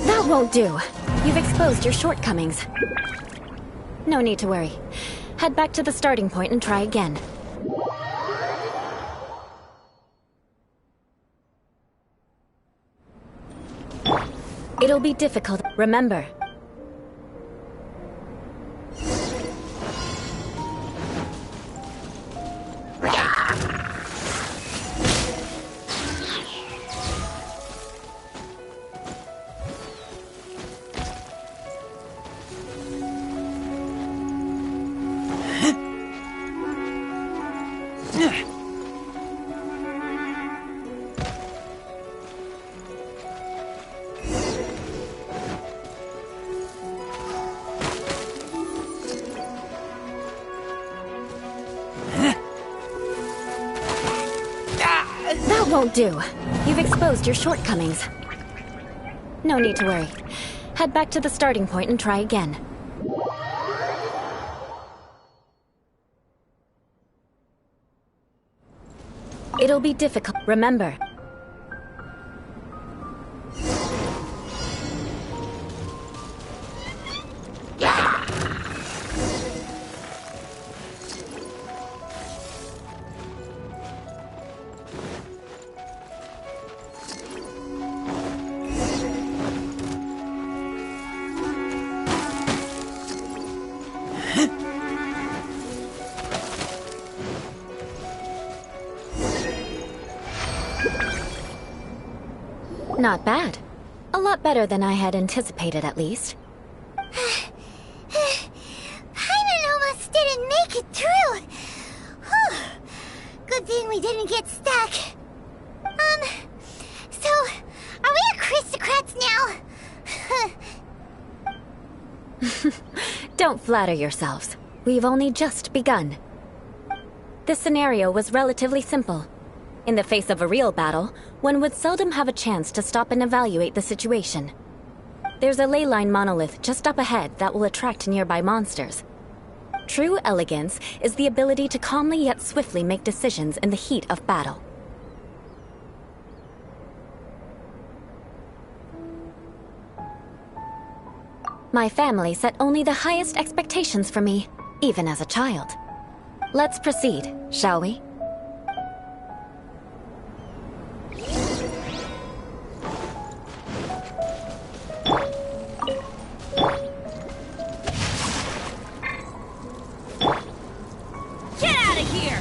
That won't do. You've exposed your shortcomings. No need to worry. Head back to the starting point and try again. It'll be difficult. Remember. That won't do. You've exposed your shortcomings. No need to worry. Head back to the starting point and try again. It'll be difficult. Remember. Not bad. A lot better than I had anticipated, at least. Paimon almost didn't make it through. Whew. Good thing we didn't get stuck. So, are we aristocrats now? Don't flatter yourselves. We've only just begun. This scenario was relatively simple. In the face of a real battle, one would seldom have a chance to stop and evaluate the situation. There's a ley line monolith just up ahead that will attract nearby monsters. True elegance is the ability to calmly yet swiftly make decisions in the heat of battle. My family set only the highest expectations for me, even as a child. Let's proceed, shall we? Get out of here!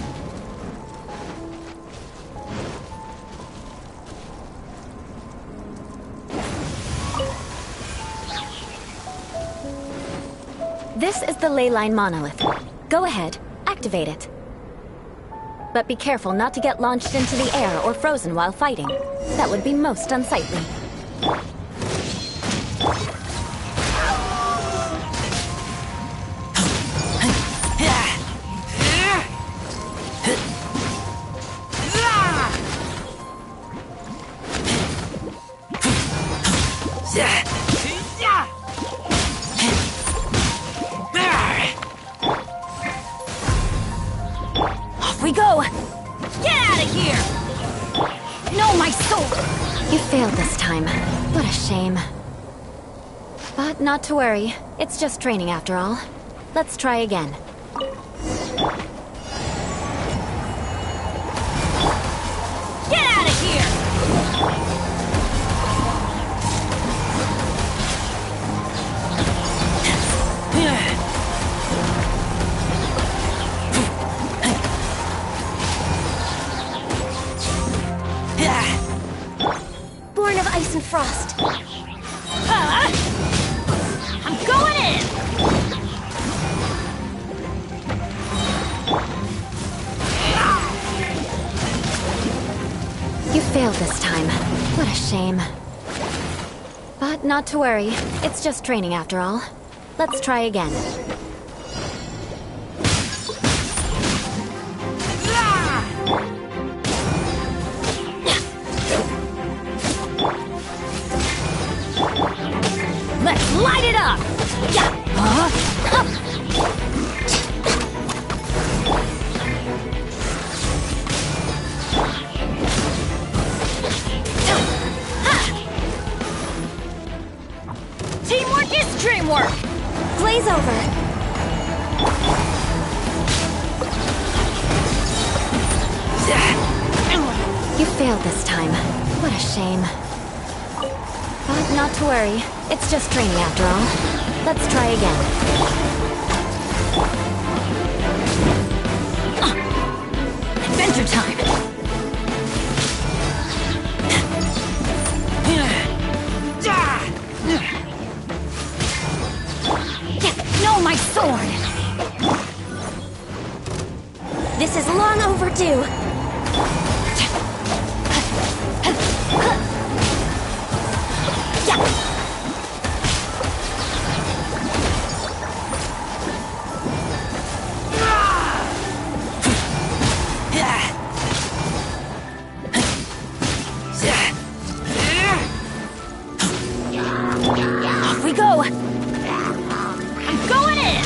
This is the ley line monolith. Go ahead, activate it. But be careful not to get launched into the air or frozen while fighting. That would be most unsightly. Off we go! Get out of here! No, my soul! You failed this time. What a shame. But not to worry. It's just training after all. Let's try again. Get out of here! Born of ice and frost. I'm going in! You failed this time. What a shame. But not to worry. It's just training after all. Let's try again. Let's light it up! Teamwork is dreamwork! Blaze over. You failed this time. What a shame. But not to worry. It's just training after all. Let's try again. Adventure time! No, my sword! This is long overdue. Off we go! I'm going in!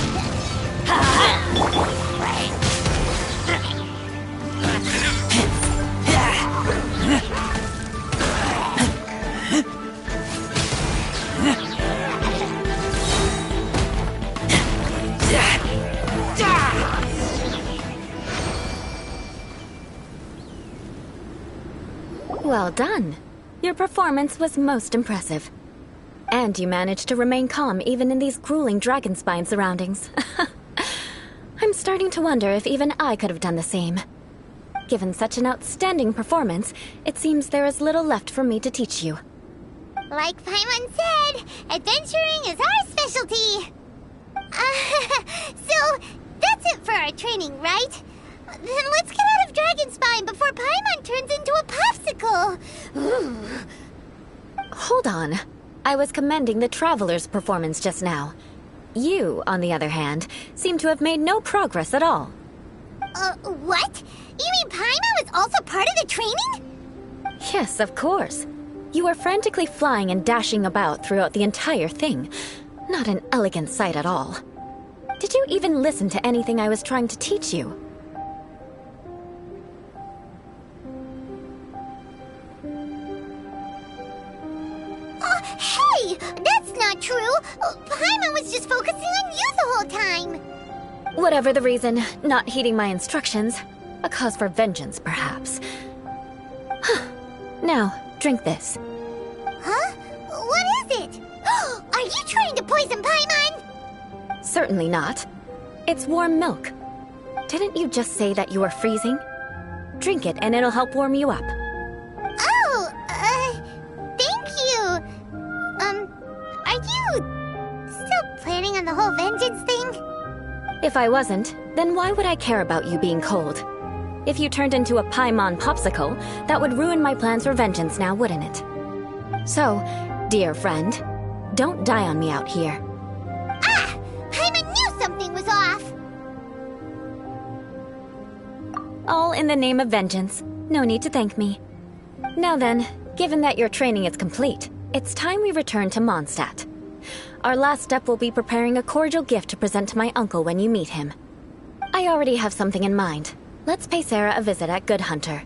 Well done. Your performance was most impressive. And you managed to remain calm even in these grueling dragon spine surroundings. I'm starting to wonder if even I could have done the same. Given such an outstanding performance, it seems there is little left for me to teach you. Like Paimon said, adventuring is our specialty. So, that's it for our training, right? Then let's get out of Dragon Spine before Paimon turns into a popsicle. Hold on. I was commending the Traveler's performance just now. You, on the other hand, seem to have made no progress at all. What? You mean Paimon was also part of the training? Yes, of course. You were frantically flying and dashing about throughout the entire thing. Not an elegant sight at all. Did you even listen to anything I was trying to teach you? Hey! That's not true! Paimon was just focusing on you the whole time! Whatever the reason, not heeding my instructions. A cause for vengeance, perhaps. Now, drink this. Huh? What is it? Are you trying to poison Paimon? Certainly not. It's warm milk. Didn't you just say that you were freezing? Drink it and it'll help warm you up. Oh, thank you. Are you still planning on the whole vengeance thing? If I wasn't, then why would I care about you being cold? If you turned into a Paimon popsicle, that would ruin my plans for vengeance now, wouldn't it? So, dear friend, don't die on me out here. Ah! Paimon knew something was off! All in the name of vengeance. No need to thank me. Now then, given that your training is complete, it's time we return to Mondstadt. Our last step will be preparing a cordial gift to present to my uncle when you meet him. I already have something in mind. Let's pay Sarah a visit at Good Hunter.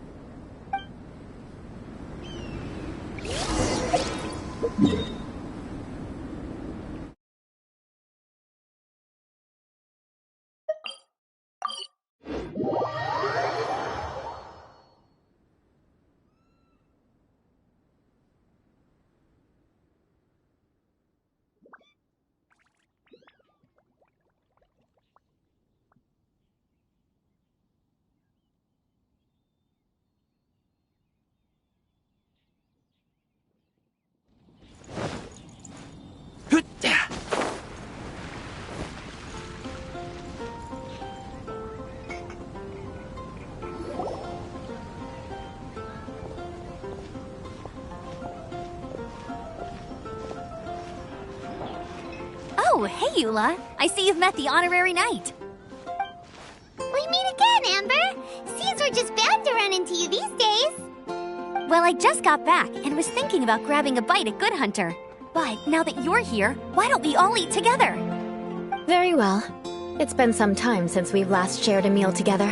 Oh, hey, Eula. I see you've met the honorary knight. We meet again, Amber! Seems we're just bound to run into you these days. Well, I just got back and was thinking about grabbing a bite at Good Hunter. But now that you're here, why don't we all eat together? Very well. It's been some time since we've last shared a meal together.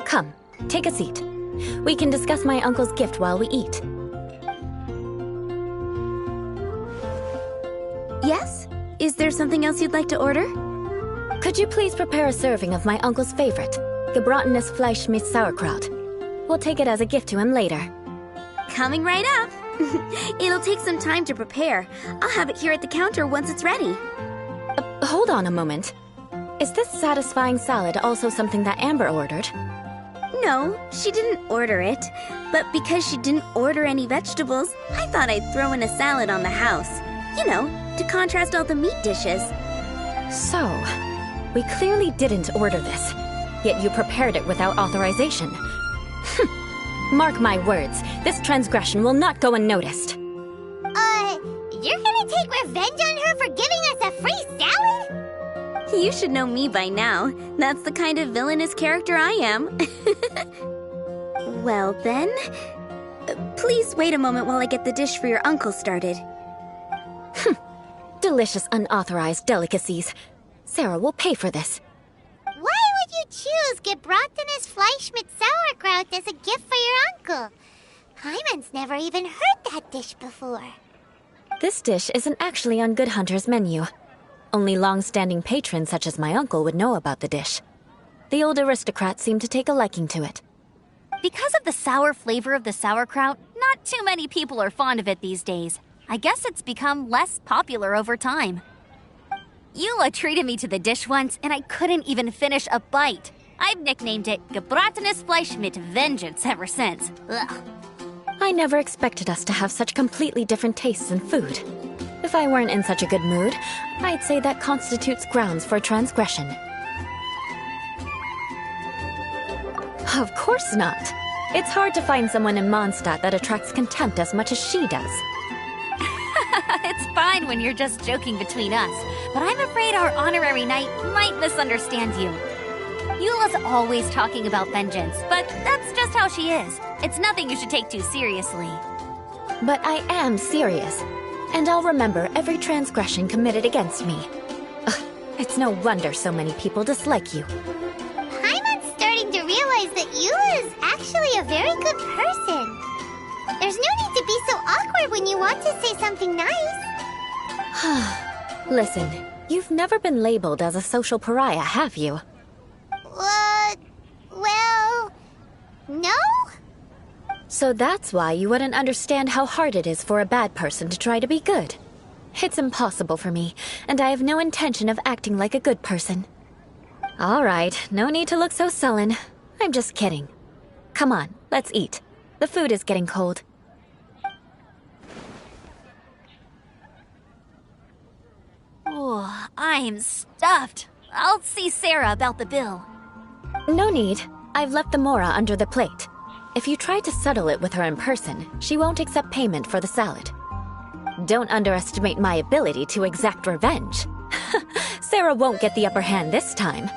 Come, take a seat. We can discuss my uncle's gift while we eat. Yes? Is there something else you'd like to order? Could you please prepare a serving of my uncle's favorite, gebratenes Fleisch mit Sauerkraut? We'll take it as a gift to him later. Coming right up. It'll take some time to prepare. I'll have it here at the counter once it's ready. Hold on a moment. Is this satisfying salad also something that Amber ordered? No, she didn't order it. But because she didn't order any vegetables, I thought I'd throw in a salad on the house. You know, to contrast all the meat dishes. So, we clearly didn't order this, yet you prepared it without authorization. Mark my words, this transgression will not go unnoticed. You're gonna take revenge on her for giving us a free salad? You should know me by now. That's the kind of villainous character I am. Well then, please wait a moment while I get the dish for your uncle started. Delicious unauthorized delicacies. Sarah will pay for this. Why would you choose gebratenes Fleisch mit Sauerkraut as a gift for your uncle? Paimon's never even heard that dish before. This dish isn't actually on Good Hunter's menu. Only long-standing patrons such as my uncle would know about the dish. The old aristocrats seem to take a liking to it. Because of the sour flavor of the sauerkraut, not too many people are fond of it these days. I guess it's become less popular over time. Eula treated me to the dish once, and I couldn't even finish a bite. I've nicknamed it gebratenes Fleisch mit Vengeance ever since. Ugh. I never expected us to have such completely different tastes in food. If I weren't in such a good mood, I'd say that constitutes grounds for transgression. Of course not. It's hard to find someone in Mondstadt that attracts contempt as much as she does. It's fine when you're just joking between us, but I'm afraid our honorary knight might misunderstand you. Eula's always talking about vengeance, but that's just how she is. It's nothing you should take too seriously. But I am serious, and I'll remember every transgression committed against me. Ugh, it's no wonder so many people dislike you. Paimon's starting to realize that Eula is actually a very good person. There's no need to be so awkward when you want to say something nice. Listen, you've never been labeled as a social pariah, have you? Well, no? So that's why you wouldn't understand how hard it is for a bad person to try to be good. It's impossible for me, and I have no intention of acting like a good person. All right, no need to look so sullen. I'm just kidding. Come on, let's eat. The food is getting cold. Oh, I'm stuffed. I'll see Sarah about the bill. No need. I've left the Mora under the plate. If you try to settle it with her in person, she won't accept payment for the salad. Don't underestimate my ability to exact revenge. Sarah won't get the upper hand this time.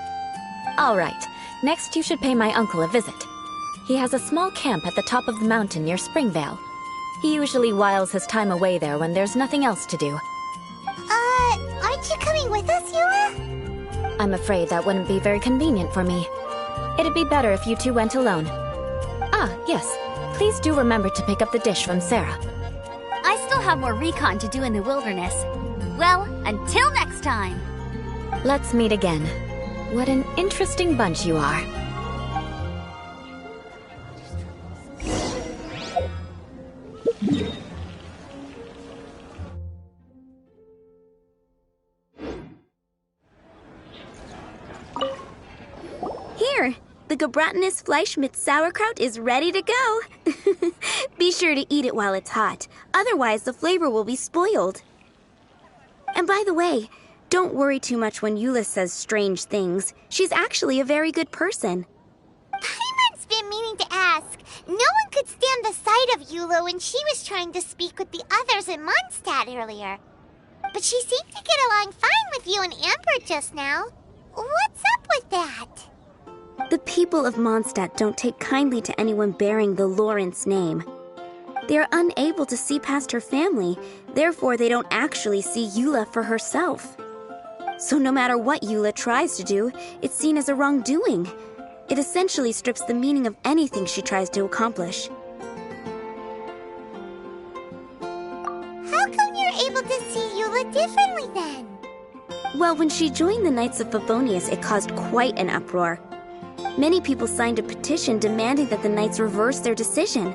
All right, next you should pay my uncle a visit. He has a small camp at the top of the mountain near Springvale. He usually whiles his time away there when there's nothing else to do. Aren't you coming with us, Eula? I'm afraid that wouldn't be very convenient for me. It'd be better if you two went alone. Ah, yes. Please do remember to pick up the dish from Sarah. I still have more recon to do in the wilderness. Well, until next time. Let's meet again. What an interesting bunch you are. Here, the Gebratinus Fleischmitz sauerkraut is ready to go. Be sure to eat it while it's hot, otherwise the flavor will be spoiled. And by the way, don't worry too much when Eula says strange things. She's actually a very good person. Paimon's been meaning to ask. No one could stand the sight of Eula when she was trying to speak with the others in Mondstadt earlier. But she seemed to get along fine with you and Amber just now. What's up with that? The people of Mondstadt don't take kindly to anyone bearing the Lawrence name. They are unable to see past her family, therefore they don't actually see Eula for herself. So no matter what Eula tries to do, it's seen as a wrongdoing. It essentially strips the meaning of anything she tries to accomplish. How come you're able to see Eula differently then? Well, when she joined the Knights of Favonius, it caused quite an uproar. Many people signed a petition demanding that the Knights reverse their decision.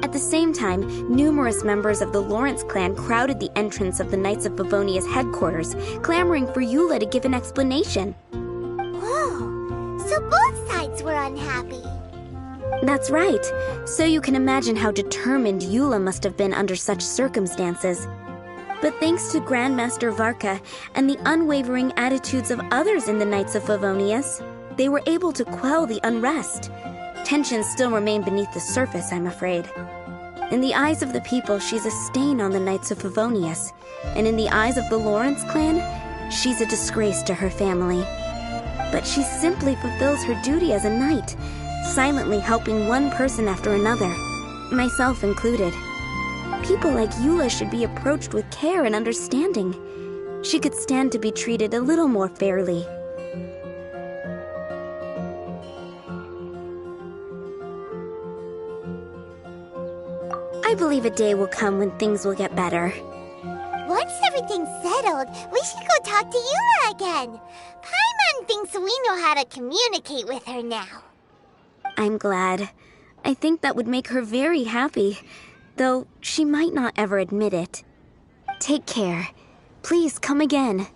At the same time, numerous members of the Lawrence clan crowded the entrance of the Knights of Favonius headquarters, clamoring for Eula to give an explanation. Whoa, so both sides were unhappy. That's right. So you can imagine how determined Eula must have been under such circumstances. But thanks to Grandmaster Varka and the unwavering attitudes of others in the Knights of Favonius, they were able to quell the unrest. Tensions still remain beneath the surface, I'm afraid. In the eyes of the people, she's a stain on the Knights of Favonius, and in the eyes of the Lawrence clan, she's a disgrace to her family. But she simply fulfills her duty as a knight, silently helping one person after another, myself included. People like Eula should be approached with care and understanding. She could stand to be treated a little more fairly. I believe a day will come when things will get better. Once everything's settled, we should go talk to Eula again. Paimon thinks we know how to communicate with her now. I'm glad. I think that would make her very happy, though she might not ever admit it. Take care. Please come again.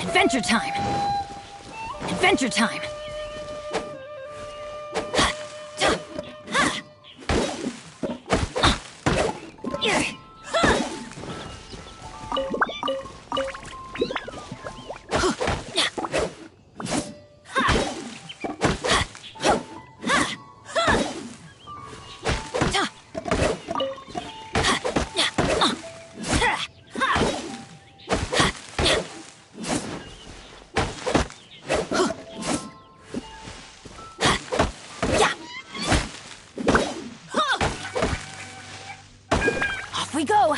Adventure time! Adventure time! We go!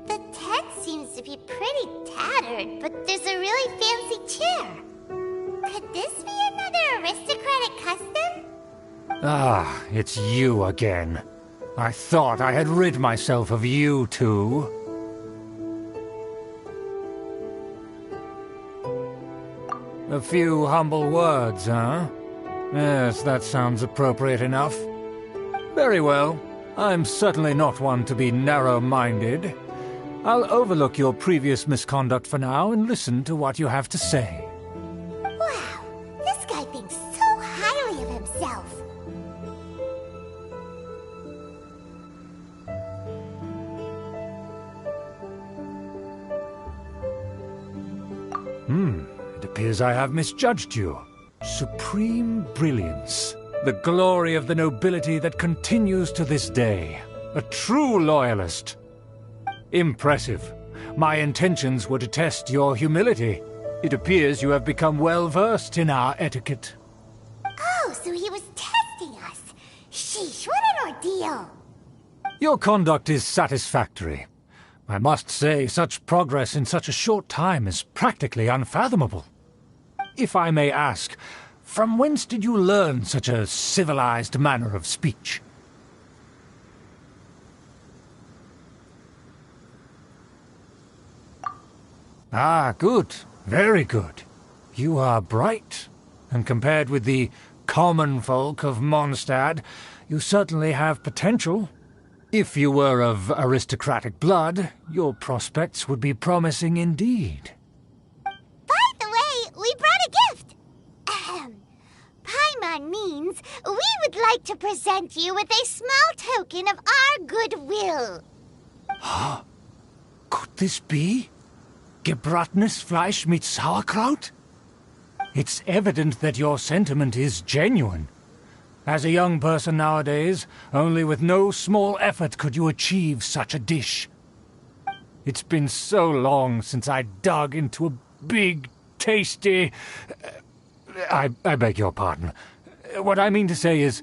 The tent seems to be pretty tattered, but there's a really fancy chair. Could this be another aristocratic custom? Ah, it's you again. I thought I had rid myself of you two. A few humble words, huh? Yes, that sounds appropriate enough. Very well. I'm certainly not one to be narrow-minded. I'll overlook your previous misconduct for now and listen to what you have to say. Wow, this guy thinks so highly of himself. It appears I have misjudged you. Supreme brilliance. The glory of the nobility that continues to this day. A true loyalist. Impressive. My intentions were to test your humility. It appears you have become well-versed in our etiquette. Oh, so he was testing us. Sheesh, what an ordeal. Your conduct is satisfactory. I must say, such progress in such a short time is practically unfathomable. If I may ask, from whence did you learn such a civilized manner of speech? Ah, good. Very good. You are bright, and compared with the common folk of Mondstadt, you certainly have potential. If you were of aristocratic blood, your prospects would be promising indeed. By the way, we brought a gift. Paimon means we would like to present you with a small token of our goodwill. Could this be? Gebratenes Fleisch mit Sauerkraut? It's evident that your sentiment is genuine. As a young person nowadays, only with no small effort could you achieve such a dish. It's been so long since I dug into a big, tasty... I beg your pardon. What I mean to say is,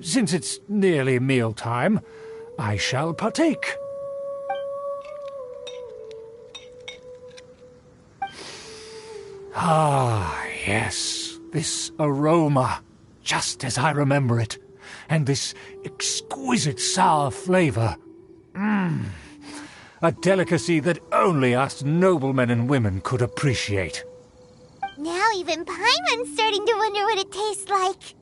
since it's nearly mealtime, I shall partake. Ah, yes, this aroma, just as I remember it, and this exquisite sour flavor. A delicacy that only us noblemen and women could appreciate. Now even Paimon's starting to wonder what it tastes like.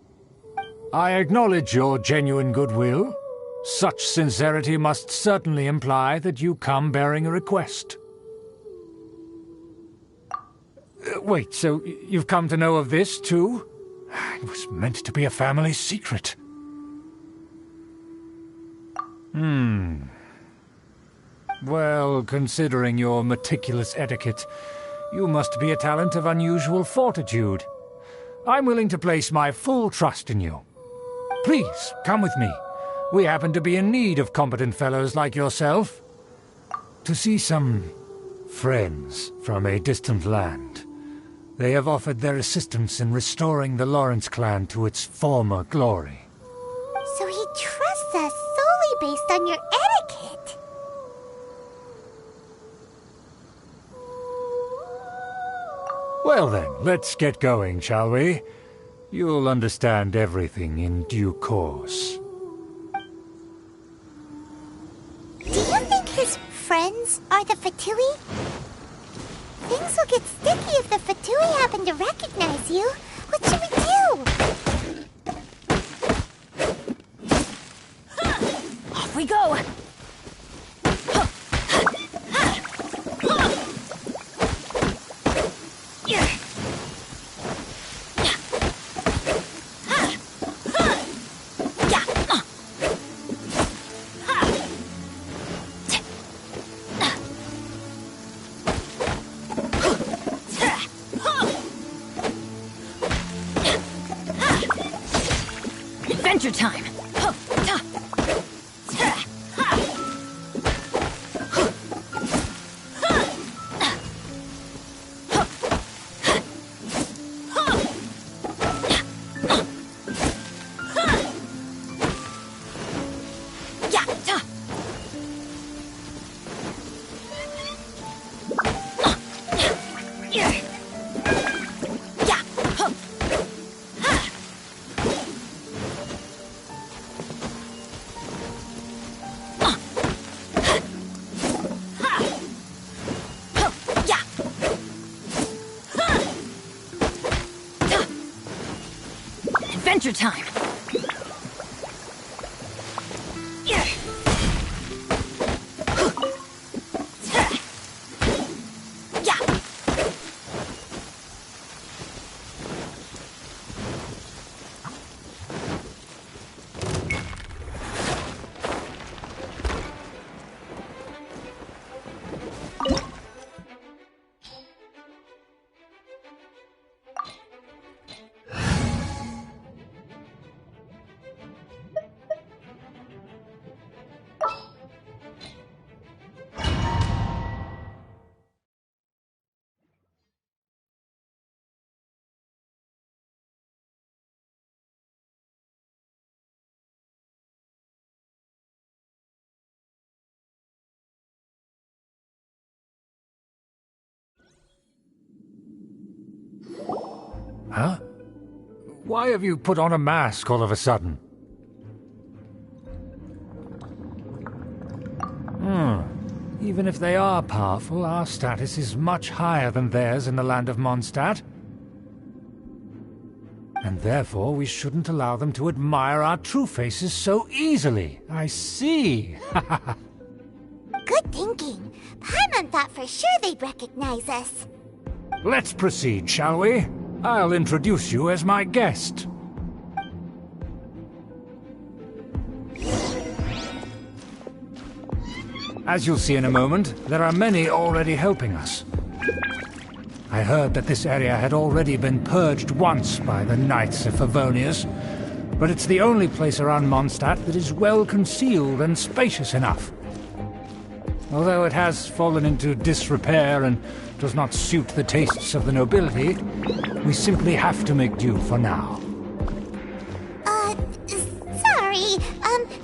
I acknowledge your genuine goodwill. Such sincerity must certainly imply that you come bearing a request. Wait, so you've come to know of this, too? It was meant to be a family secret. Well, considering your meticulous etiquette, you must be a talent of unusual fortitude. I'm willing to place my full trust in you. Please, come with me. We happen to be in need of competent fellows like yourself. To see some friends from a distant land. They have offered their assistance in restoring the Lawrence clan to its former glory. So he trusts us solely based on your etiquette. Well then, let's get going, shall we? You'll understand everything in due course. Do you think his friends are the Fatui? Things will get sticky if the Fatui happen to recognize you. What should we do? Off we go! Adventure time! Adventure time! Huh? Why have you put on a mask all of a sudden? Even if they are powerful, our status is much higher than theirs in the land of Mondstadt. And therefore we shouldn't allow them to admire our true faces so easily. I see. Good thinking. Paimon thought for sure they'd recognize us. Let's proceed, shall we? I'll introduce you as my guest. As you'll see in a moment, there are many already helping us. I heard that this area had already been purged once by the Knights of Favonius, but it's the only place around Mondstadt that is well concealed and spacious enough. Although it has fallen into disrepair and does not suit the tastes of the nobility, we simply have to make do for now. Sorry,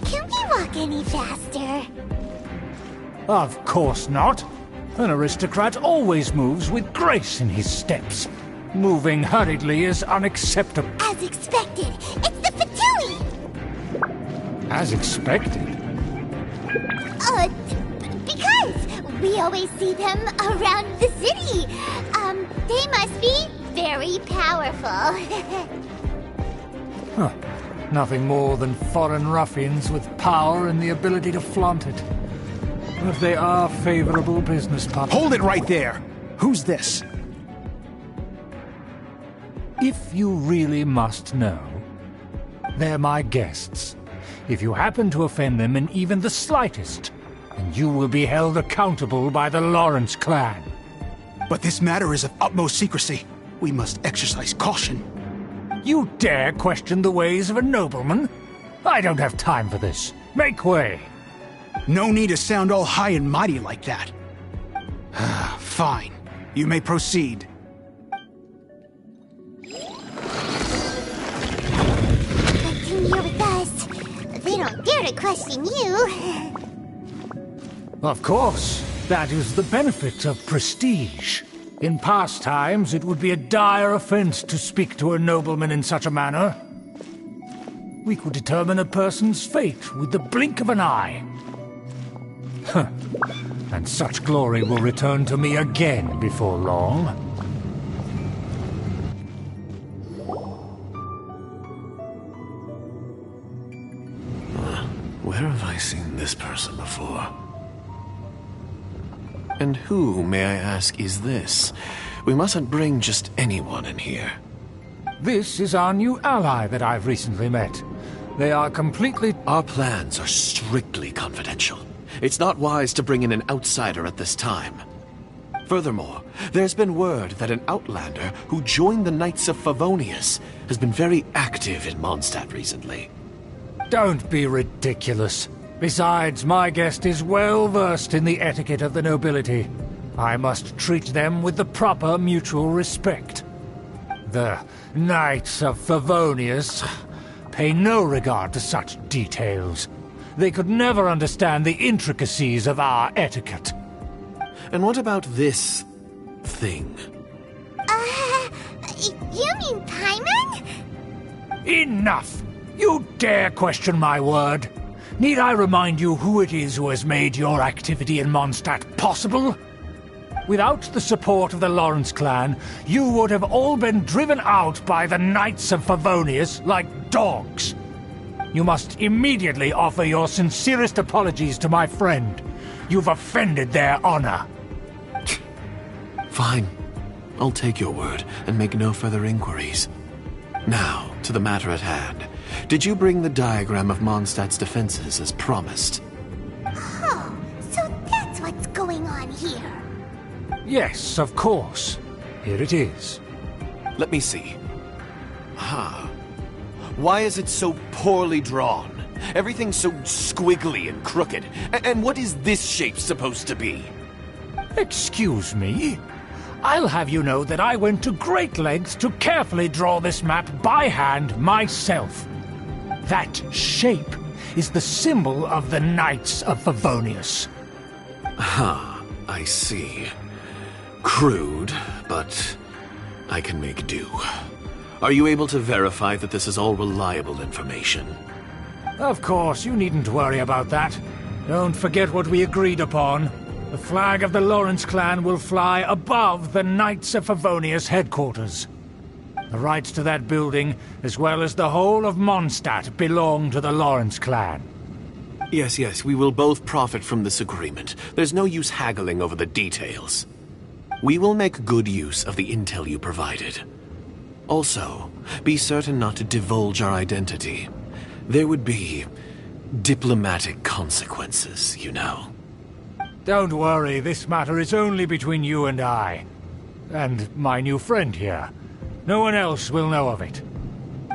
can we walk any faster? Of course not. An aristocrat always moves with grace in his steps. Moving hurriedly is unacceptable. As expected, it's the Fatui! As expected? Because we always see them around the city. They must be very powerful. Huh. Nothing more than foreign ruffians with power and the ability to flaunt it. But they are favorable business partners. Hold it right there! Who's this? If you really must know, they're my guests. If you happen to offend them in even the slightest, then you will be held accountable by the Lawrence clan. But this matter is of utmost secrecy. We must exercise caution. You dare question the ways of a nobleman? I don't have time for this. Make way! No need to sound all high and mighty like that. Fine. You may proceed. Continue with us. They don't dare to question you. Of course. That is the benefit of prestige. In past times, it would be a dire offense to speak to a nobleman in such a manner. We could determine a person's fate with the blink of an eye. Huh. And such glory will return to me again before long. Where have I seen this person before? And who, may I ask, is this? We mustn't bring just anyone in here. This is our new ally that I've recently met. They are completely... Our plans are strictly confidential. It's not wise to bring in an outsider at this time. Furthermore, there's been word that an outlander who joined the Knights of Favonius has been very active in Mondstadt recently. Don't be ridiculous. Besides, my guest is well versed in the etiquette of the nobility. I must treat them with the proper mutual respect. The Knights of Favonius pay no regard to such details. They could never understand the intricacies of our etiquette. And what about this thing? You mean Paimon? Enough! You dare question my word? Need I remind you who it is who has made your activity in Mondstadt possible? Without the support of the Lawrence clan, you would have all been driven out by the Knights of Favonius like dogs. You must immediately offer your sincerest apologies to my friend. You've offended their honor. Fine. I'll take your word and make no further inquiries. Now, to the matter at hand. Did you bring the diagram of Mondstadt's defenses as promised? Oh, so that's what's going on here. Yes, of course. Here it is. Let me see. Why is it so poorly drawn? Everything's so squiggly and crooked. And what is this shape supposed to be? Excuse me? I'll have you know that I went to great lengths to carefully draw this map by hand myself. That shape is the symbol of the Knights of Favonius. I see. Crude, but I can make do. Are you able to verify that this is all reliable information? Of course, you needn't worry about that. Don't forget what we agreed upon. The flag of the Lawrence clan will fly above the Knights of Favonius headquarters. The rights to that building, as well as the whole of Mondstadt, belong to the Lawrence clan. Yes, we will both profit from this agreement. There's no use haggling over the details. We will make good use of the intel you provided. Also, be certain not to divulge our identity. There would be diplomatic consequences, you know. Don't worry, this matter is only between you and I. And my new friend here. No one else will know of it.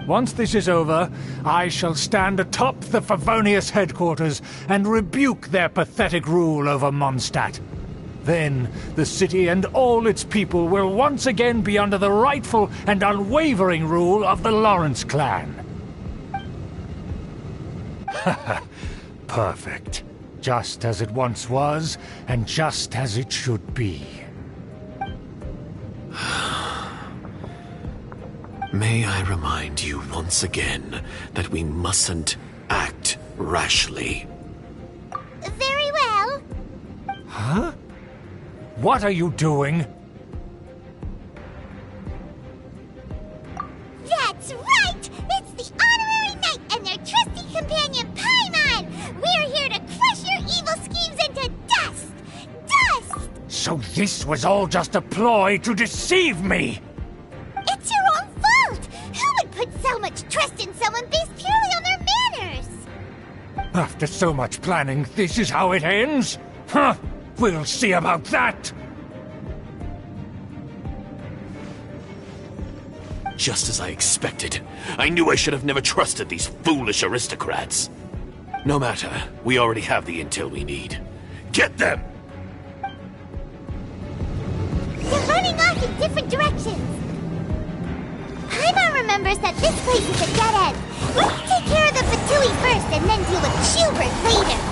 Once this is over, I shall stand atop the Favonius headquarters and rebuke their pathetic rule over Mondstadt. Then, the city and all its people will once again be under the rightful and unwavering rule of the Lawrence clan. Perfect. Just as it once was, and just as it should be. May I remind you once again that we mustn't act rashly. Very well. Huh? What are you doing? That's right! It's the Honorary Knight and their trusty companion Paimon! We're here to crush your evil schemes into dust! Dust! So this was all just a ploy to deceive me! It's your own fault! Who would put so much trust in someone based purely on their manners? After so much planning, this is how it ends? Huh! We'll see about that! Just as I expected. I knew I should have never trusted these foolish aristocrats. No matter, we already have the intel we need. Get them! They're running off in different directions. Paimon remembers that this place is a dead end. Let's take care of the Fatui first and then deal with Schubert later.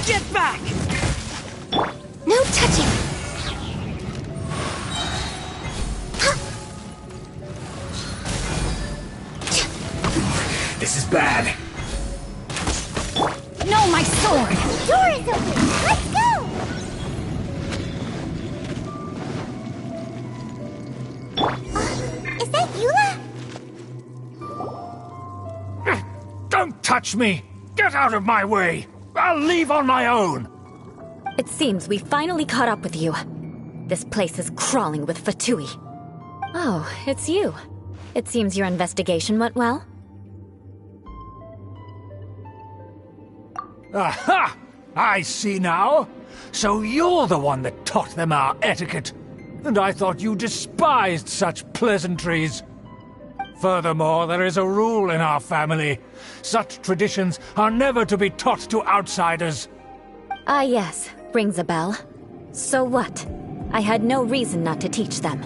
Get back! No touching! This is bad. No, my sword! Door is open! Let's go! Is that Eula? Don't touch me! Get out of my way! I'll leave on my own! It seems we finally caught up with you. This place is crawling with Fatui. Oh, it's you. It seems your investigation went well. Aha! I see now. So you're the one that taught them our etiquette. And I thought you despised such pleasantries. Furthermore, there is a rule in our family. Such traditions are never to be taught to outsiders. Ah, yes. Rings a bell. So what? I had no reason not to teach them.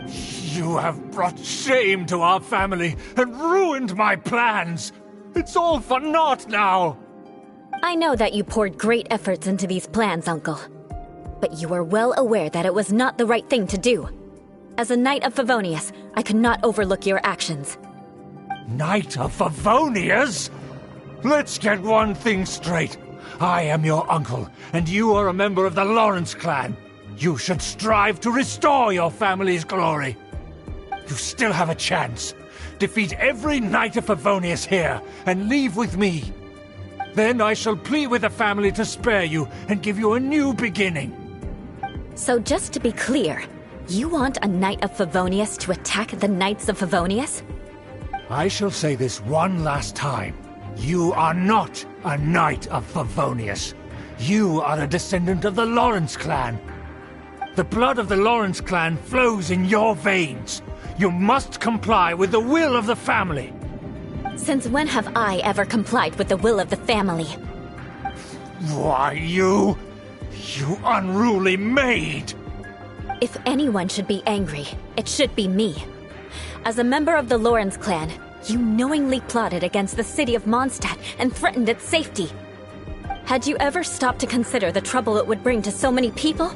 You have brought shame to our family and ruined my plans. It's all for naught now. I know that you poured great efforts into these plans, Uncle. But you were well aware that it was not the right thing to do. As a Knight of Favonius, I could not overlook your actions. Knight of Favonius? Let's get one thing straight. I am your uncle, and you are a member of the Lawrence clan. You should strive to restore your family's glory. You still have a chance. Defeat every Knight of Favonius here, and leave with me. Then I shall plead with the family to spare you and give you a new beginning. So just to be clear, you want a Knight of Favonius to attack the Knights of Favonius? I shall say this one last time. You are not a Knight of Favonius. You are a descendant of the Lawrence clan. The blood of the Lawrence clan flows in your veins. You must comply with the will of the family. Since when have I ever complied with the will of the family? Why, you unruly maid! If anyone should be angry, it should be me. As a member of the Lawrence clan, you knowingly plotted against the city of Mondstadt and threatened its safety. Had you ever stopped to consider the trouble it would bring to so many people?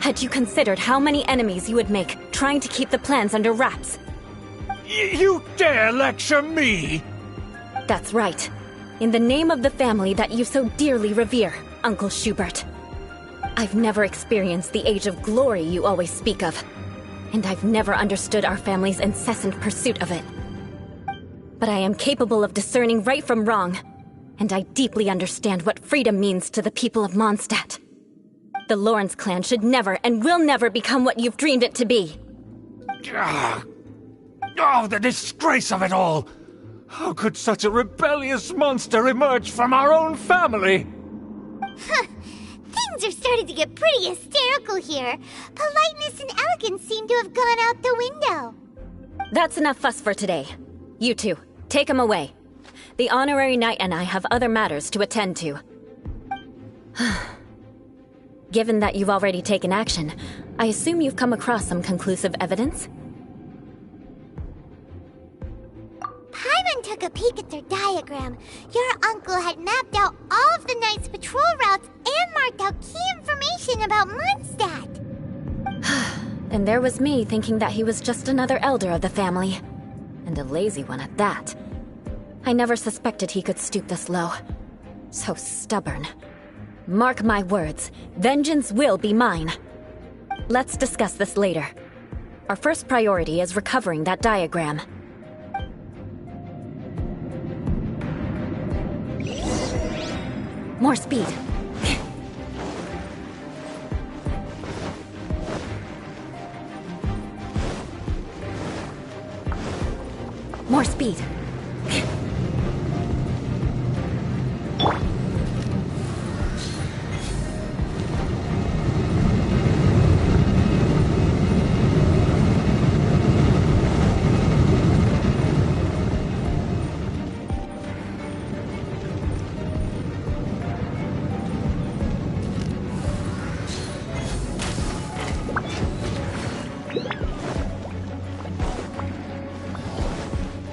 Had you considered how many enemies you would make trying to keep the plans under wraps? You dare lecture me? That's right. In the name of the family that you so dearly revere, Uncle Schubert. I've never experienced the age of glory you always speak of, and I've never understood our family's incessant pursuit of it. But I am capable of discerning right from wrong, and I deeply understand what freedom means to the people of Mondstadt. The Lawrence clan should never and will never become what you've dreamed it to be. Oh, the disgrace of it all! How could such a rebellious monster emerge from our own family? Things are starting to get pretty hysterical here. Politeness and elegance seem to have gone out the window. That's enough fuss for today. You two, take him away. The honorary knight and I have other matters to attend to. Given that you've already taken action, I assume you've come across some conclusive evidence? Paimon took a peek at their diagram. Your uncle had mapped out all of the Knight's patrol routes and marked out key information about Mondstadt. And there was me thinking that he was just another elder of the family. And a lazy one at that. I never suspected he could stoop this low. So stubborn. Mark my words, vengeance will be mine. Let's discuss this later. Our first priority is recovering that diagram. More speed. More speed.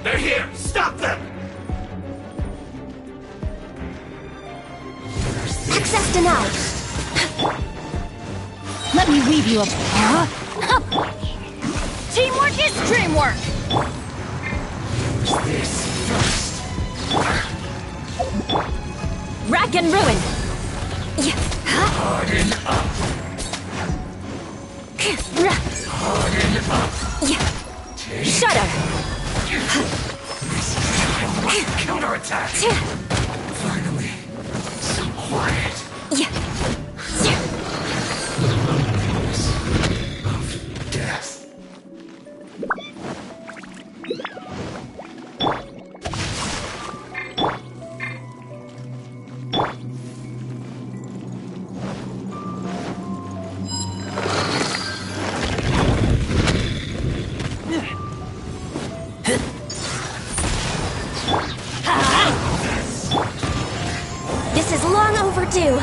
They're here! Stop them! denied. Let me weave you a... Teamwork is dreamwork! This first. Rack and ruin. Harden up. Harden up. Shudder. Counterattack. Finally, some quiet. Of death. This is long overdue.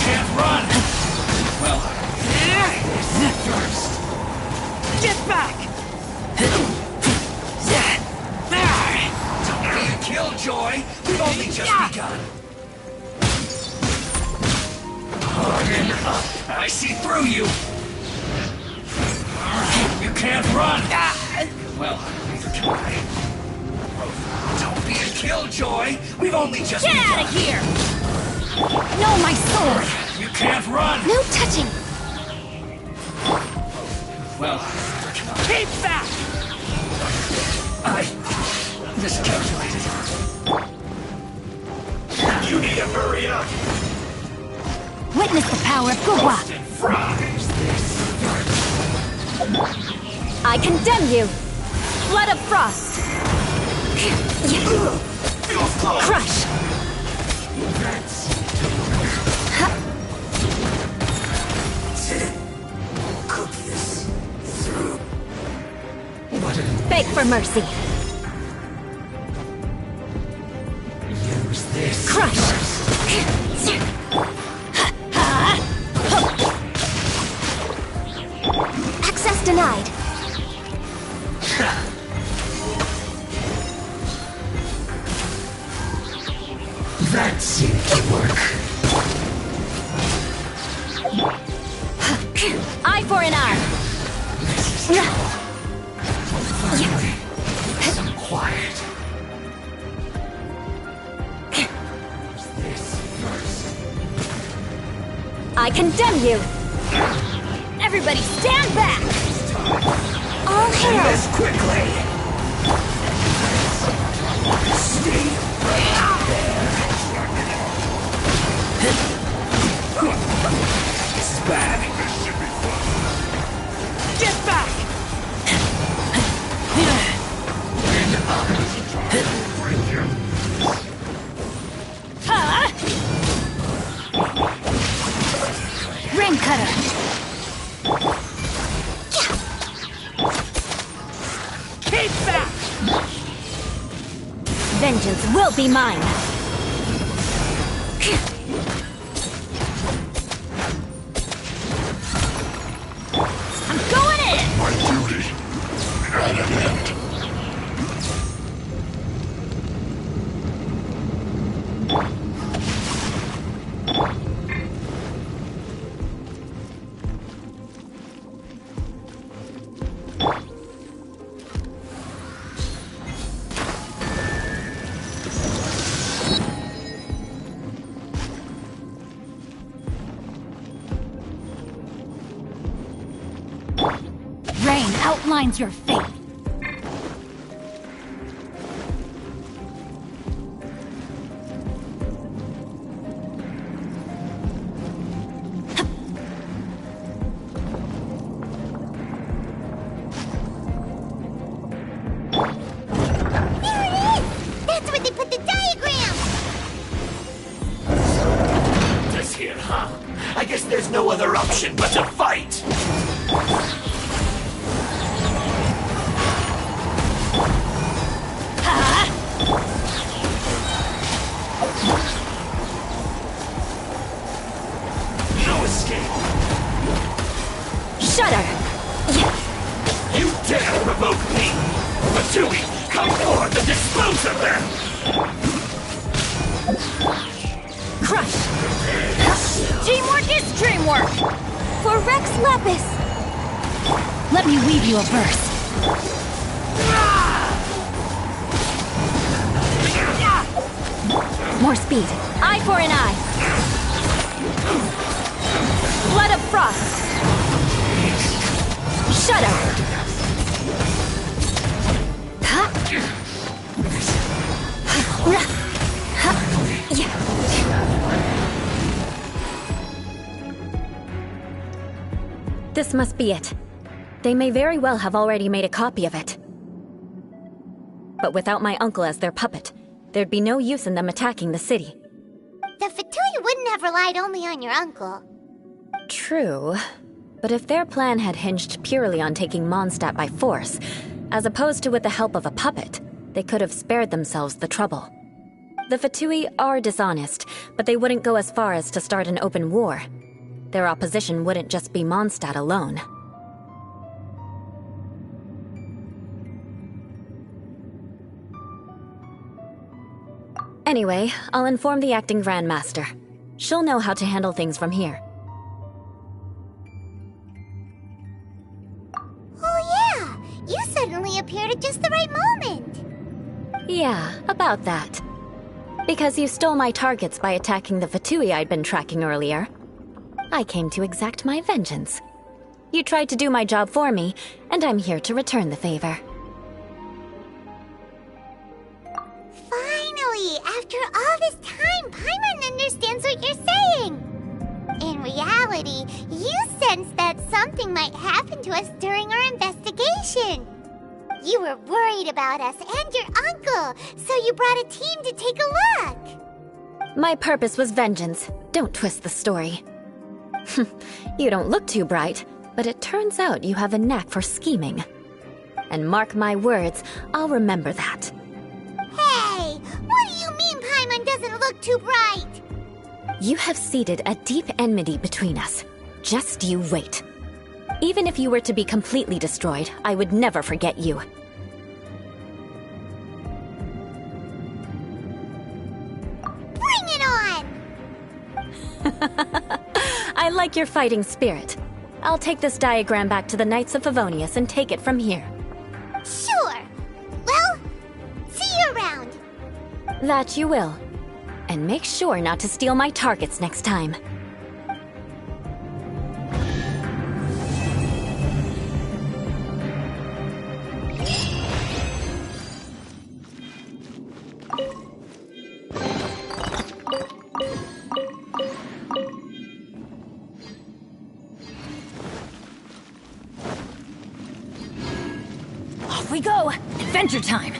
Can't run. Well, first. Get back! Don't be a killjoy. We've only just begun. Harden up. I see through you. You can't run. Well, neither can I. Don't be a killjoy. We've only just Get begun. out of here! No, my sword! You can't run. No touching. Well, neither can I. Keep back! I miscalculated. You need to hurry up. Witness the power of Gugwa. Fries this. I condemn you. Blood of Frost. Feels close. Crush. That's it. Cook this through. Beg for mercy. Use this. Crush. Access denied. That seemed to work. Eye for an eye. Finally, some quiet. This first. I condemn you. Everybody stand back! All Do hail. this quickly. Stay right there. This is bad. Get back! Ring cutter. Keep back! Vengeance will be mine. I'm going in! My duty at an end. Rain outlines your fate. There it is! That's where they put the diagram! This here, huh? I guess there's no other option but to fight. No escape. Shudder. You dare provoke me! But too weak. Come forth and dispose of them! Crush! Teamwork is dreamwork! For Rex Lapis! Let me weave you a verse. More speed. Eye for an eye. Blood of Frost. Shadow. This must be it. They may very well have already made a copy of it. But without my uncle as their puppet, there'd be no use in them attacking the city. The Fatui wouldn't have relied only on your uncle. True. But if their plan had hinged purely on taking Mondstadt by force, as opposed to with the help of a puppet, they could have spared themselves the trouble. The Fatui are dishonest, but they wouldn't go as far as to start an open war. Their opposition wouldn't just be Mondstadt alone. Anyway, I'll inform the acting Grandmaster. She'll know how to handle things from here. Oh yeah! You suddenly appeared at just the right moment! Yeah, about that. Because you stole my targets by attacking the Fatui I'd been tracking earlier, I came to exact my vengeance. You tried to do my job for me, and I'm here to return the favor. Finally! After all this time, Paimon understands what you're saying! In reality, you sensed that something might happen to us during our investigation. You were worried about us and your uncle, so you brought a team to take a look! My purpose was vengeance. Don't twist the story. You don't look too bright, but it turns out you have a knack for scheming. And mark my words, I'll remember that. Hey! What do you mean Paimon doesn't look too bright? You have seeded a deep enmity between us. Just you wait. Even if you were to be completely destroyed, I would never forget you. Bring it on! I like your fighting spirit. I'll take this diagram back to the Knights of Favonius and take it from here. Sure! Well, see you around! That you will. And make sure not to steal my targets next time. Off we go! Adventure time!